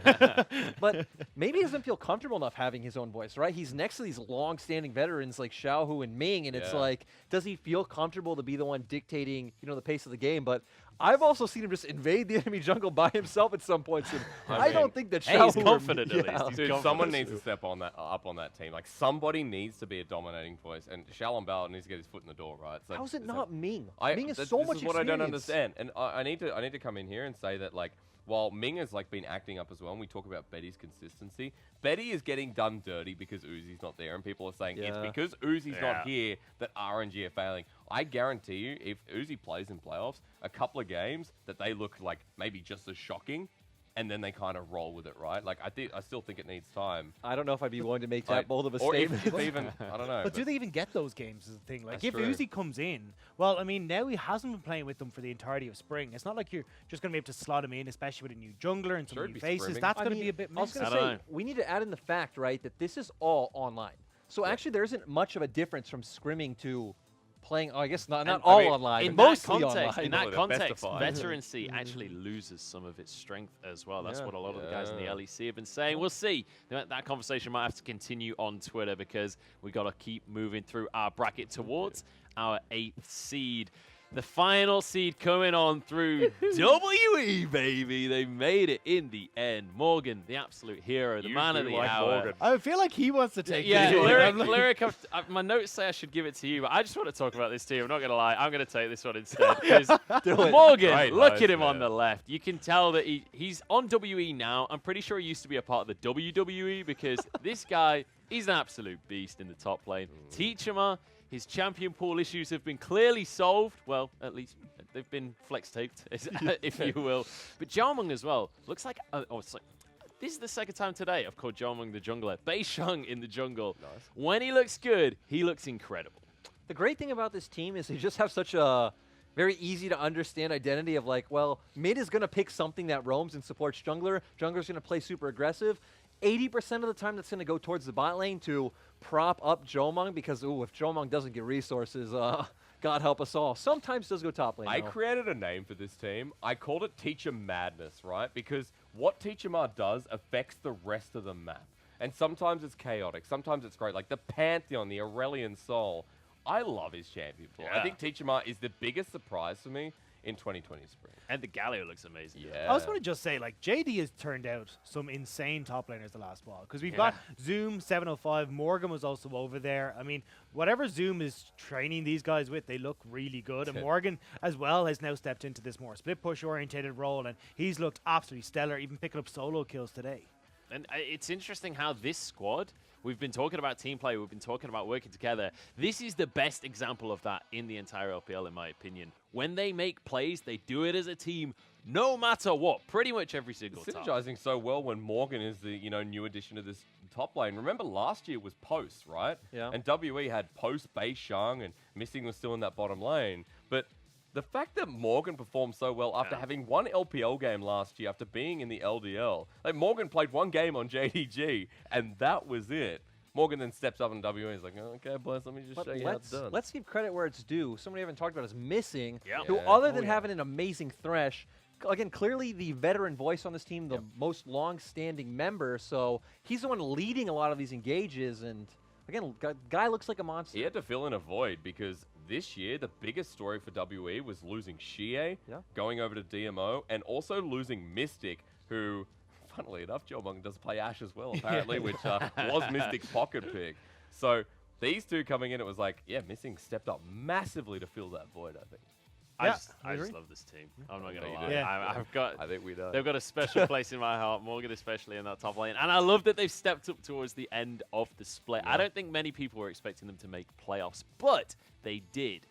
But maybe he doesn't feel comfortable enough having his own voice, right? He's next to these long-standing veterans like Xiaohu and Ming, and it's like, does he feel comfortable to be the one dictating, you know, the pace of the game? But I've also seen him just invade the enemy jungle by himself at some points, and I don't think that Xiaohu... he's confident at least. He's Dude, confident. someone needs to step on that up on that team. Like, somebody needs to be a dominating voice, and Xiaolong Bao needs to get his foot in the door, right? So How is it not Ming? Ming is this so much is what I don't experience. understand, and I need to come in here and say that, like, while Ming has like been acting up as well, and we talk about Betty's consistency, Betty is getting done dirty because Uzi's not there, and people are saying it's because Uzi's not here that RNG are failing. I guarantee you, if Uzi plays in playoffs, a couple of games that they look like maybe just as shocking, and then they kind of roll with it, right? Like, I still think it needs time. I don't know if I'd be willing to make that Like, bold of a or statement. if even, I don't know. But do they even get those games is the thing? Like, That's if true. Uzi comes in, well, I mean, now he hasn't been playing with them for the entirety of spring. It's not like you're just going to be able to slot him in, especially with a new jungler and some Sure, new it'd be faces. scrimming. That's I going to mean, be a bit I was missing. going I to don't say, know. we need to add in the fact, right, that this is all online. So actually, there isn't much of a difference from scrimming to playing. Oh, I guess not And, all I mean, online. In but that mostly context, online. in that Probably the best context, of five. veterancy actually loses some of its strength as well. That's Yeah. what a lot of the guys in the Yeah. LEC have been saying. We'll see. That conversation might have to continue on Twitter because we got to keep moving through our bracket towards our 8th seed. The final seed coming on through WE, baby. They made it in the end. Morgan, the absolute hero, the You man of do the like hour. Morgan. I feel like he wants to take Yeah, this one. I'm like- Lyric, my notes say I should give it to you, but I just want to talk about this team. I'm not going to lie. I'm going to take this one instead. 'Cause Morgan, Great look notes, at him on man. the left. You can tell that he's on WE now. I'm pretty sure he used to be a part of the WWE because this guy, he's an absolute beast in the top lane. Teachema, his champion pool issues have been clearly solved. Well, at least they've been flex taped, if you will. But Xiaomeng as well looks like it's like This is the second time today I've called Jomung the jungler. Beishang in the jungle. Nice. When he looks good, he looks incredible. The great thing about this team is they just have such a very easy to understand identity of like, well, mid is going to pick something that roams and supports jungler. Jungler's going to play super aggressive. 80% of the time that's going to go towards the bot lane to prop up Jomung because, ooh, if Jomung doesn't get resources, God help us all. Sometimes does go top lane. I though. created a name for this team. I called it Teacher Madness, right? Because what Teacher Ma does affects the rest of the map. And sometimes it's chaotic. Sometimes it's great. Like the Pantheon, the Aurelian Soul. I love his champion pool. Yeah. I think Teacher Ma is the biggest surprise for me in 2020 spring. And the Galio looks amazing. Yeah. I was going to just say, like, JD has turned out some insane top laners the last while. Because we've got Zoom, 705, Morgan was also over there. I mean, whatever Zoom is training these guys with, they look really good. And Morgan, as well, has now stepped into this more split push-orientated role. And he's looked absolutely stellar, even picking up solo kills today. And it's interesting how this squad, we've been talking about team play, we've been talking about working together. This is the best example of that in the entire LPL, in my opinion. When they make plays, they do it as a team, no matter what, pretty much every single time. Synergizing so well when Morgan is the new addition to this top lane. Remember last year was Post, right? Yeah. And WE had Post, Beishang, and Missing was still in that bottom lane. But the fact that Morgan performed so well after having one LPL game last year, after being in the LDL, like Morgan played one game on JDG, and that was it. Morgan then steps up in WE and is like, oh, okay, boys, let me just But show you how it's done. let's give credit where it's due. Somebody we haven't talked about is Missing, Yep. who Yeah. other than having an amazing Thresh, again, clearly the veteran voice on this team, the most long-standing member, so he's the one leading a lot of these engages, and again, guy looks like a monster. He had to fill in a void because this year, the biggest story for WE was losing Xie, going over to DMO, and also losing Mystic, who, funnily enough, Jomung does play Ashe as well, apparently, which was Mystic's pocket pick. So these two coming in, it was like, yeah, Missing stepped up massively to fill that void, I think. I I just agree. love this team. I'm not I going know to you lie. do. I've got... I think we know. They've got a special place in my heart, Morgan especially in that top lane. And I love that they've stepped up towards the end of the split. I don't think many people were expecting them to make playoffs, but they did.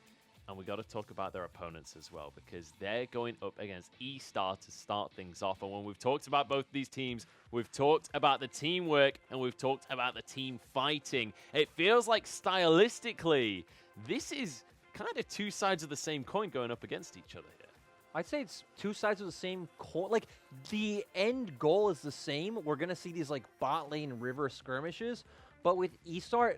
And we got to talk about their opponents as well, because they're going up against Estar to start things off. And when we've talked about both these teams, we've talked about the teamwork and we've talked about the team fighting. It feels like stylistically, this is kind of two sides of the same coin going up against each other here. I'd say it's two sides of the same coin. Like, the end goal is the same. We're going to see these, like, bot lane river skirmishes. But with Estar,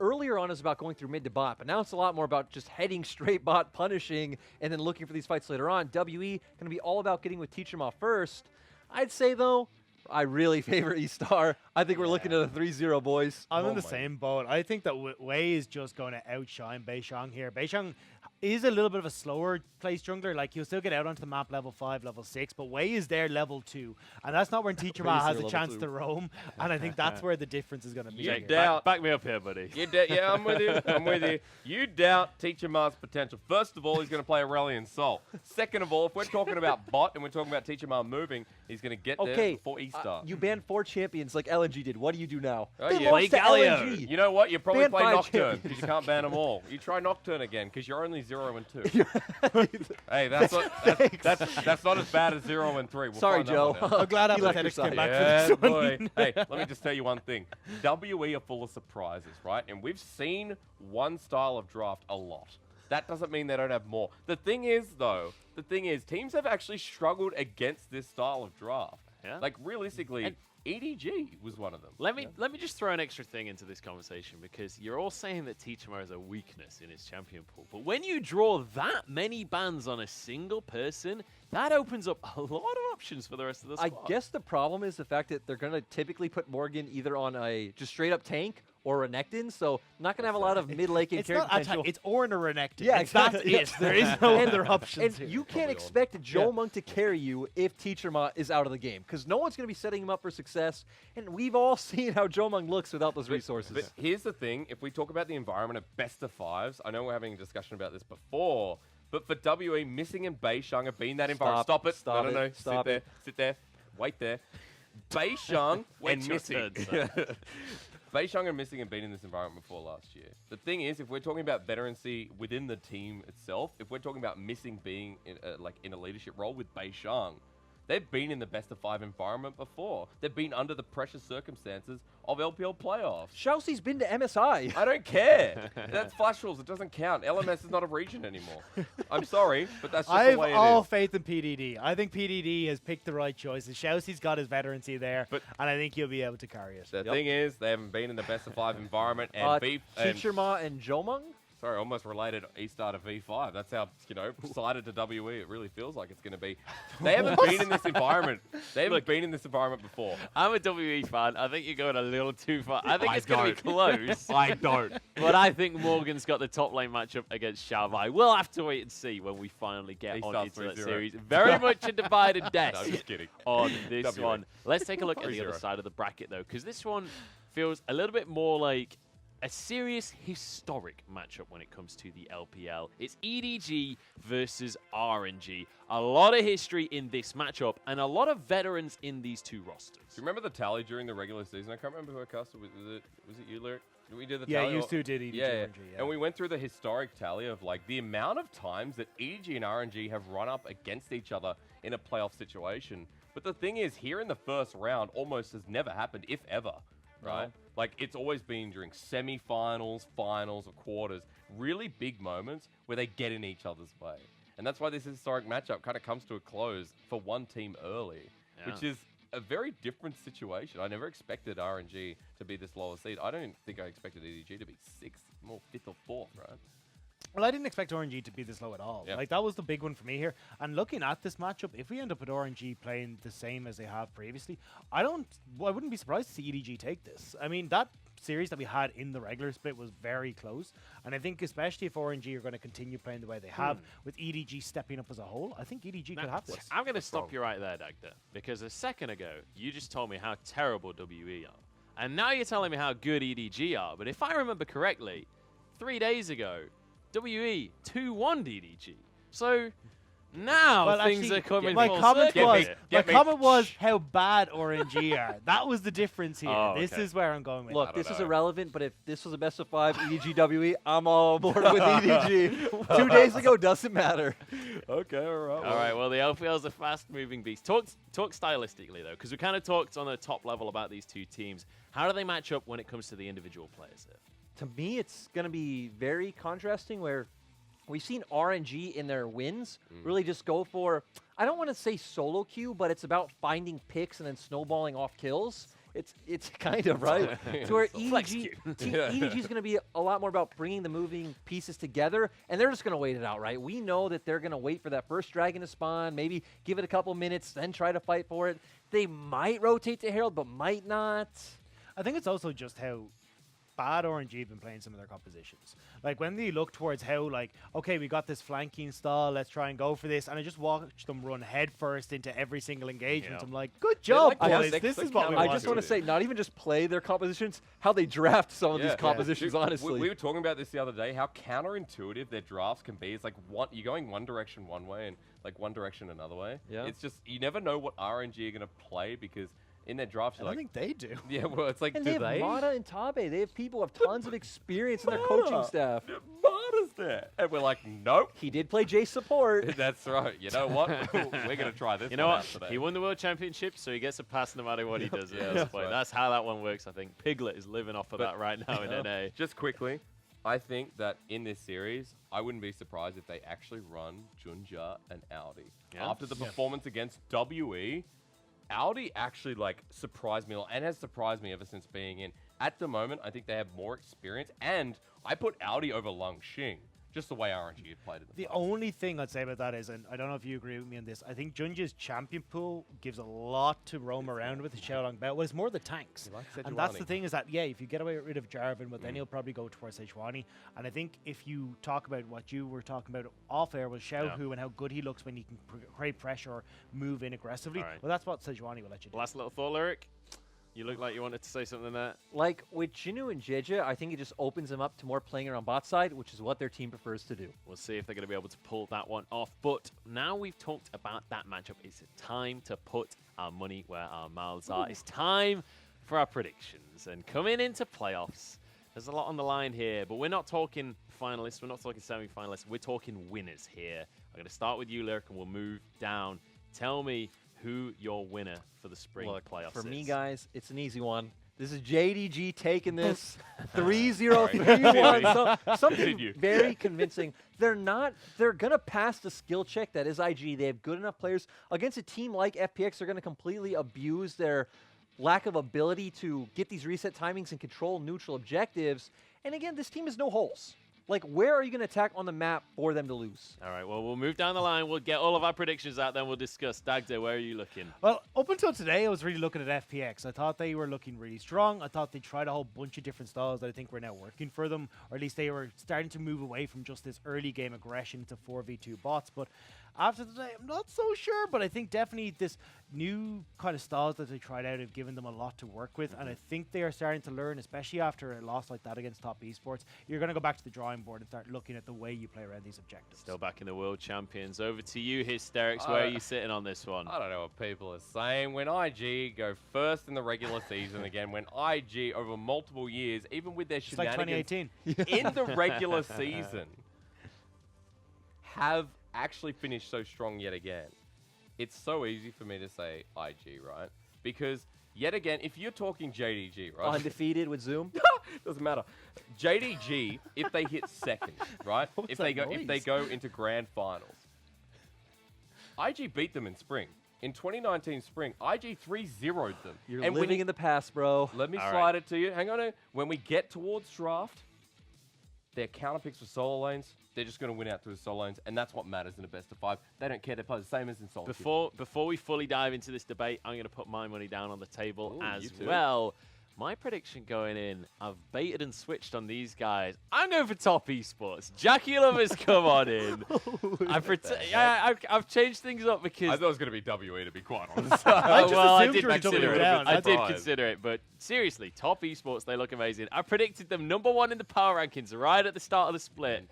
earlier on it was about going through mid to bot. But now it's a lot more about just heading straight bot, punishing, and then looking for these fights later on. WE going to be all about getting with Teacher Ma first. I'd say, though, I really favor Estar. I think we're looking at a 3-0, boys. I'm in Oh the my. same boat. I think that Wei is just going to outshine Beishang here. Beishang is a little bit of a slower place jungler. Like, he'll still get out onto the map level 5, level 6, but Wei is there level 2. And that's not when Teacher Ma has a level chance 2. to roam. And I think that's where the difference is going to be. You here. doubt. Back me up here, buddy. Yeah, I'm with you. I'm with you. You doubt Teacher Ma's potential. First of all, he's going to play Aurelian Soul. Second of all, if we're talking about bot and we're talking about Teacher Ma moving, he's going to get there Okay, before Estar. you banned 4 champions like LNG did. What do you do now? Oh, They yeah. lost to Galio. LNG. You know what? You probably Ban play 5 Nocturne champions. because you can't ban them all. You try Nocturne again because you're only 0 and 2. Hey, that's not as bad as 0 and 3. We'll Sorry, find that Joe. one out. I'm glad You left Athletics your came side. back Yeah, for this boy. one. Hey, let me just tell you one thing. WE are full of surprises, right? And we've seen one style of draft a lot. That doesn't mean they don't have more. The thing is, teams have actually struggled against this style of draft. Yeah. Like, realistically, And- EDG was one of them. Let me just throw an extra thing into this conversation, because you're all saying that Teacher Ma is a weakness in his champion pool. But when you draw that many bans on a single person, that opens up a lot of options for the rest of the I squad. guess the problem is the fact that they're going to typically put Morgan either on a just straight up tank or Renekton, so not going to have a lot of mid lane It's carry not potential. attack, it's Ornn or Renekton. Yeah, That's exactly. it. There is no And- other options And here. you can't Probably expect Joe Monk to carry you if Teacher Ma is out of the game, because no one's going to be setting him up for success, and we've all seen how Joe Monk looks without those resources. But here's the thing. If we talk about the environment of best of fives, I know we're having a discussion about this before, but for WE, Missing and Beishang have been that environment. Stop it. Stop no. it. Stop Sit it. there. Sit there. Wait there. Beishang Wait and your Missing. turn, sir. Beishang and Missing have been in this environment before last year. The thing is, if we're talking about veterancy within the team itself, if we're talking about Missing being in a leadership role with Beishang, They've been in the best of 5 environment before. They've been under the pressure circumstances of LPL playoffs. Chelsea's been to MSI. I don't care. That's Flash Rules. It doesn't count. LMS is not a region anymore. I'm sorry, but that's just I have the way all it is. faith in PDD. I think PDD has picked the right choices. Chelsea's got his veterancy there, But- and I think he'll be able to carry it. The thing is, they haven't been in the best of 5 environment, and Chichirma and Jomung? sorry, almost related Estar to V5. That's how, sided to WE it really feels like it's going to be. They haven't been in this environment. They haven't been in this environment before. I'm a WE fan. I think you're going a little too far. I think it's going to be don't. close. I don't. But I think Morgan's got the top lane matchup against Shavai. We'll have to wait and see when we finally get He on starts into that 3-0. series. Very much a divided No, death I'm just kidding. on this WA. one. Let's take a look at the 3-0. other side of the bracket, though, because this one feels a little bit more like a serious historic matchup when it comes to the LPL. It's EDG versus RNG. A lot of history in this matchup and a lot of veterans in these two rosters. Do you remember the tally during the regular season? I can't remember who I casted. Was it you, Lyric? Did we do the Yeah, tally? you two did EDG Yeah, RNG, yeah. And we went through the historic tally of like the amount of times that EDG and RNG have run up against each other in a playoff situation. But the thing is, here in the first round, almost has never happened, if ever. Right? No. Like, it's always been during semi-finals, finals, or quarters. Really big moments where they get in each other's way. And that's why this historic matchup kind of comes to a close for one team early, which is a very different situation. I never expected RNG to be this lower seed. I don't think I expected EDG to be 6th, more 5th or 4th, right? Well, I didn't expect RNG to be this low at all. Yeah. Like, that was the big one for me here. And looking at this matchup, if we end up with RNG playing the same as they have previously, I wouldn't be surprised to see EDG take this. I mean, that series that we had in the regular split was very close. And I think especially if RNG are going to continue playing the way they have, with EDG stepping up as a whole, I think EDG could have this. I'm going to stop you right there, Dagda, because a second ago, you just told me how terrible WE are. And now you're telling me how good EDG are. But if I remember correctly, 3 days ago, WE 2-1 EDG. So now Well, things actually, are coming my full comment circle was here. Get me. comment was how bad RNG are. That was the difference here. Oh, This okay. is where I'm going with Look, it. this is know. irrelevant, but if this was a best of 5 EDGWE, I'm all aboard with EDG. 2 days ago doesn't matter. Okay, all right. All right, well, the LPL is a fast-moving beast. Talk stylistically, though, because we kind of talked on a top level about these two teams. How do they match up when it comes to the individual players here? To me, it's going to be very contrasting where we've seen RNG in their wins really just go for, I don't want to say solo queue, but it's about finding picks and then snowballing off kills. It's kind of, right? To where Flex EDG, queue. EDG is going to be a lot more about bringing the moving pieces together, and they're just going to wait it out, right? We know that they're going to wait for that first dragon to spawn, maybe give it a couple minutes, then try to fight for it. They might rotate to Herald, but might not. I think it's also just how bad RNG have been playing some of their compositions. Like, when they look towards how, like, okay, we got this flanking stall, let's try and go for this, and I just watch them run headfirst into every single engagement. Yeah. I'm like, good job, like boys. next This to is what we Cameron. I want. just want to say, not even just play their compositions, how they draft some of Yeah. these compositions, Dude, honestly. We were talking about this the other day, how counterintuitive their drafts can be. It's like you're going one direction one way and like one direction another way. Yeah. It's just, you never know what RNG are going to play because in their drafts, I you're don't like, think they do. yeah, well, it's like, And do they have Mata and Tabe. They have people who have tons of experience in their coaching Mata. staff. Mata's there. And we're like, nope. He did play J support. That's right. You know what? We're going to try this You know one what? out today. He won the World Championship, so he gets a pass no matter what he does. Yeah, at that's this point. right. That's how that one works, I think. Piglet is living off of But- that right now in NA. Just quickly, I think that in this series, I wouldn't be surprised if they actually run Junja and Audi. Yeah? After the performance against WE, Audi actually like surprised me and has surprised me ever since being in. At the moment, I think they have more experience, and I put Audi over Lung Xing, just the way RNG had played in the The past. only thing I'd say about that is, and I don't know if you agree with me on this, I think Junja's champion pool gives a lot to roam around with the Xiaolong belt. Well, it's more the tanks. He likes And that's the Sejuani. thing is that, yeah, if you get away rid of Jarvan, but then he'll probably go towards Sejuani. And I think if you talk about what you were talking about off air with Xiaohu and how good he looks when he can create pressure or move in aggressively, Alright. well, that's what Sejuani will let you do. Last little thought, Lyric. You look like you wanted to say something there. Like with Jinu and Jeja, I think it just opens them up to more playing around bot side, which is what their team prefers to do. We'll see if they're going to be able to pull that one off. But now we've talked about that matchup, it's time to put our money where our mouths are. It's time for our predictions. And coming into playoffs, there's a lot on the line here. But we're not talking finalists. We're not talking semi-finalists. We're talking winners here. I'm going to start with you, Lyric, and we'll move down. Tell me, who your winner for the spring Look, playoffs for me, is. guys, it's an easy one. This is JDG taking this 3-0, Sorry. 3-1. Something Continue. very convincing. They're going to pass the skill check that is IG. They have good enough players. Against a team like FPX, they're going to completely abuse their lack of ability to get these reset timings and control neutral objectives. And again, this team has no holes. Like, where are you going to attack on the map for them to lose? All right, well, we'll move down the line. We'll get all of our predictions out, then we'll discuss. Dagda, where are you looking? Well, up until today, I was really looking at FPX. I thought they were looking really strong. I thought they tried a whole bunch of different styles that I think were now working for them, or at least they were starting to move away from just this early game aggression to 4v2 bots. But after today, I'm not so sure, but I think definitely this new kind of styles that they tried out have given them a lot to work with, and I think they are starting to learn, especially after a loss like that against top esports. You're going to go back to the drawing board and start looking at the way you play around these objectives. Still back in the World Champions. Over to you, Hysterics. Where are you sitting on this one? I don't know what people are saying. When IG go first in the regular season again, when IG over multiple years, even with their It's like shenanigans 2018. in the regular season, have actually finished so strong yet again. It's so easy for me to say IG, right? Because yet again, if you're talking JDG, right? Undefeated with Zoom. Doesn't matter. JDG, if they hit second, right? What's If they that go noise? into grand finals. IG beat them in spring. In 2019 spring, IG 3-0'd them. You're And when living you- in the past, bro. Let me All slide right. it to you. Hang on. When we get towards draft, their counter picks for solo lanes, they're just going to win out through the solo lanes, and that's what matters in a best of 5. They don't care. They play the same as in solo. queue. Before we fully dive into this debate, I'm going to put my money down on the table Ooh, as you too. well. My prediction going in, I've baited and switched on these guys. I'm going for top esports. Jackie Lovers, come on in. I've changed things up because I thought it was going to be WE, to be quite honest. I just well, I assumed did you were consider doubling it. down. I That's did fine. consider it, but seriously, top esports, they look amazing. I predicted them #1 in the power rankings right at the start of the split.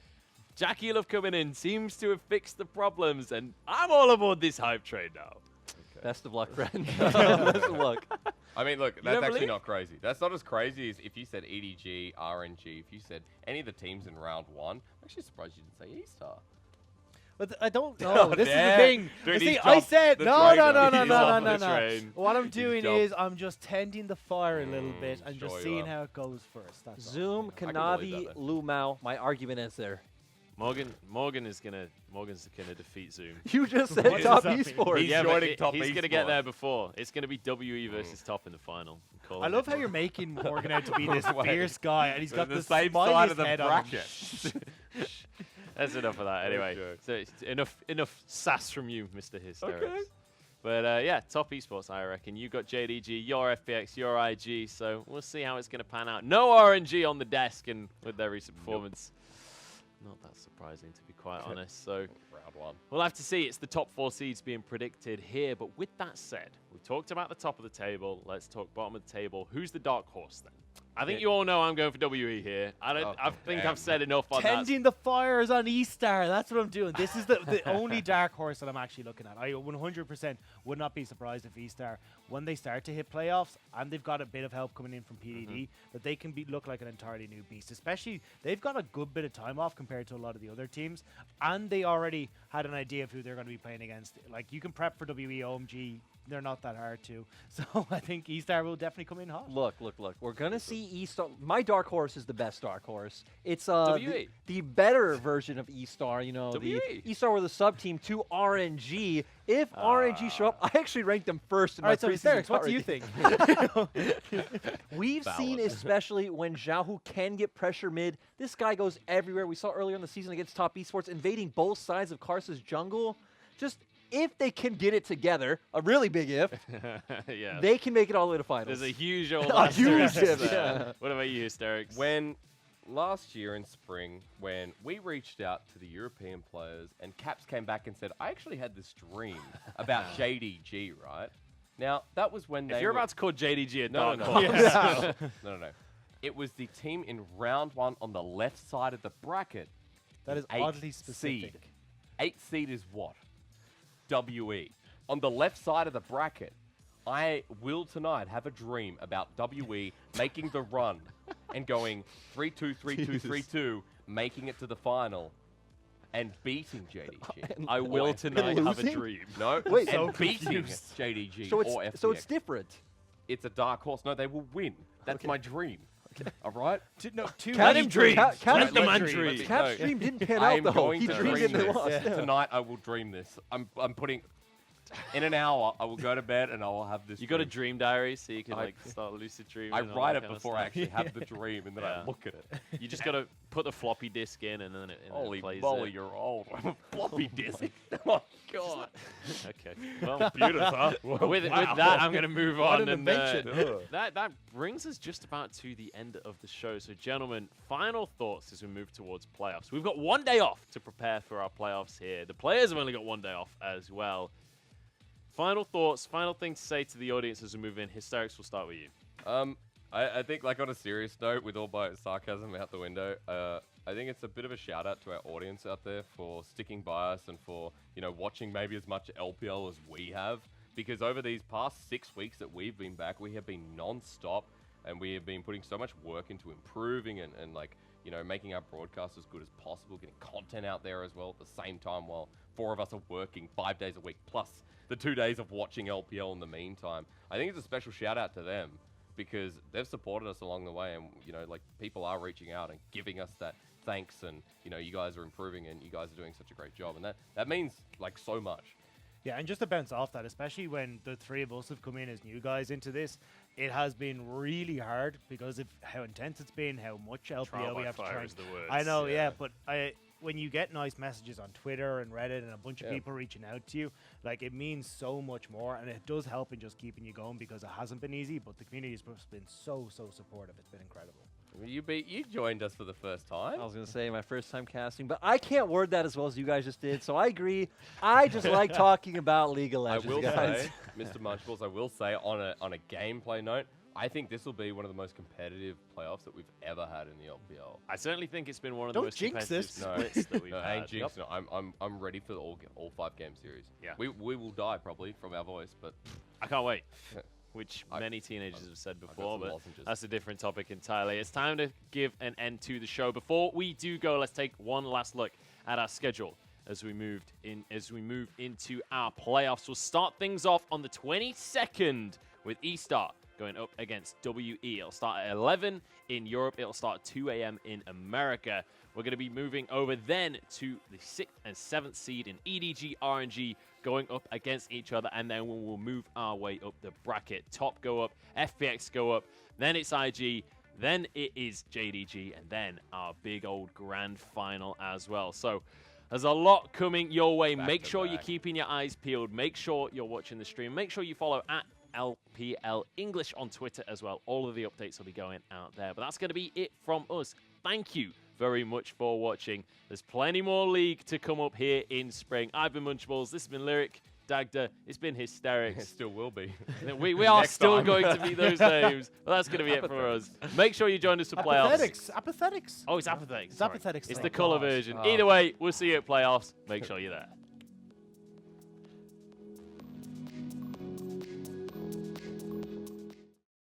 Jackie Love coming in seems to have fixed the problems, and I'm all aboard this hype train now. Best of luck, friend. Best of luck. I mean, look, don't that's actually believe? not crazy. That's not as crazy as if you said EDG, RNG, if you said any of the teams in round 1. I'm actually surprised you didn't say Estar. But I don't know. Oh, This is the damn. thing. Dude, You he's see, I jumped said the no, train no, now. no, no, He's no, off no, the no. train. What I'm doing jumped. is I'm just tending the fire a little bit and sure just you seeing are. how it goes first. That's all. Zoom, I can believe Kanavi, that then. Lumao. My argument is there. Morgan's gonna defeat Zoom. You just said What top does that mean? esports. He's Yeah, but joining top he's gonna get esports. there before. It's gonna be WE versus top in the final. I'm calling I love it. how you're making Morgan out to be this Wait. fierce guy, and he's got the same smiliest side of the head on him. bracket. That's enough of that. Anyway, joke. so it's enough sass from you, Mr. Hysterics. Okay. But yeah, top esports, I reckon. You got JDG, your FPX, your IG, so we'll see how it's going to pan out. No RNG on the desk, and with their recent performance, not that surprising, to be quite honest. So Round 1. we'll have to see. It's the top 4 seeds being predicted here. But with that said, we've talked about the top of the table. Let's talk bottom of the table. Who's the dark horse then? I think you all know I'm going for WE here. I think damn. I've said enough on that. Tending the fires on Estar. That's what I'm doing. This is the only dark horse that I'm actually looking at. I 100% would not be surprised if Estar, when they start to hit playoffs, and they've got a bit of help coming in from PDD, that they can look like an entirely new beast. Especially, they've got a good bit of time off compared to a lot of the other teams, and they already had an idea of who they're going to be playing against. Like, you can prep for WE, OMG. They're not that hard to. So I think Estar will definitely come in hot. Look. We're gonna see E-Star. My dark horse is the best dark horse. It's WE. the better version of E-Star. You know, the WE. E-Star were the sub team to RNG. If RNG show up, I actually ranked them first in All my right, so preseason Hysterics, what power do you ranking. think? We've seen, Valid. especially when Xiaohu can get pressure mid, this guy goes everywhere. We saw earlier in the season against top esports, invading both sides of Karsa's jungle. Just if they can get it together, a really big if, Yeah. they can make it all the way to finals. There's a huge old A huge asterisk if, there. yeah. What about you, Hysterics? When last year in spring, when we reached out to the European players and Caps came back and said, I actually had this dream about JDG, right? Now, that was when If they you're were- about to call JDG a No, dark no, horse. no. It was the team in round 1 on the left side of the bracket. That is Eighth oddly specific. Seed. 8th seed is what? WE. On the left side of the bracket, I will tonight have a dream about WE making the run and going 3-2, 3-2, 3-2, making it to the final. and beating JDG. I will tonight have a losing? dream. No, Wait, and so beating confused. JDG So or it's FPX. different. It's a dark horse. No, they will win. That's my dream. All right? Two Let him dream. Cat- Let the let's man dream. dream. Let's Cap's go. dream didn't pan I out am though. going He to dreamed dream it and this. lost. Yeah. Tonight I will dream this. I'm putting in an hour. I will go to bed and I will have this. You got a dream. dream diary so you can I- like start lucid dreaming. I and all write that it kind of before I stuff. actually have the dream, and then Yeah. I look at it. You just gotta put the floppy disk in and then it Holy plays moly, it. you're old. Floppy disk. Oh god. Okay. Well, Computers, huh? with that, I'm gonna move on. an And invention. that brings us just about to the end of the show. So, gentlemen, final thoughts as we move towards playoffs. We've got 1 day off to prepare for our playoffs here. The players have only got 1 day off as well. Final thoughts, final thing to say to the audience as we move in. Hysterics, we'll start with you. I think, like, on a serious note, with all my sarcasm out the window, I think it's a bit of a shout out to our audience out there for sticking by us and for, you know, watching maybe as much LPL as we have. Because over these past 6 weeks that we've been back, we have been non-stop and we have been putting so much work into improving and like, you know, making our broadcast as good as possible, getting content out there as well at the same time while 4 of us are working 5 days a week, plus the 2 days of watching LPL in the meantime. I think it's a special shout out to them because they've supported us along the way and, you know, like people are reaching out and giving us that thanks and, you know, you guys are improving and you guys are doing such a great job. And that means like so much. Yeah, and just to bounce off that, especially when the 3 of us have come in as new guys into this, it has been really hard because of how intense it's been, how much LPL we have to try. I know, yeah, but when you get nice messages on Twitter and Reddit and a bunch of people reaching out to you, like it means so much more, and it does help in just keeping you going because it hasn't been easy, but the community has been so supportive. It's been incredible. You joined us for the first time. I was going to say my first time casting, but I can't word that as well as you guys just did, so I agree. I just like talking about League of I Legends, will guys. say, Mr. Munchables, I will say on a gameplay note, I think this will be one of the most competitive playoffs that we've ever had in the LPL. I certainly think it's been one of the Don't most jinx competitive this. splits that we've No, I had. ain't jinxed. No, I'm ready for all 5 game series. Yeah. We will die probably from our voice, but I can't wait. Which many teenagers have said before, some but lozenges. that's a different topic entirely. It's time to give an end to the show. Before we do go, let's take one last look at our schedule as we move into our playoffs. We'll start things off on the 22nd with Estar going up against WE. It'll start at 11 in Europe. It'll start at 2 a.m. in America. We're going to be moving over then to the 6th and 7th seed in EDG, RNG, going up against each other, and then we will move our way up the bracket. Top go up, FPX go up, then it's IG, then it is JDG, and then our big old grand final as well. So there's a lot coming your way. Make sure you're keeping your eyes peeled. Make sure you're watching the stream. Make sure you follow at LPL English on Twitter as well. All of the updates will be going out there. But that's going to be it from us. Thank you very much for watching. There's plenty more League to come up here in spring. I've been Munchables. This has been Lyric, Dagda. It's been Hysterics. it still will be. We are Next still time. going to be those names. But that's going to be it for us. Make sure you join us for playoffs. Apathetics. Oh, it's Apathetics. It's Sorry. Apathetics. It's thank the colour God. version. Oh. Either way, we'll see you at playoffs. Make sure you're there.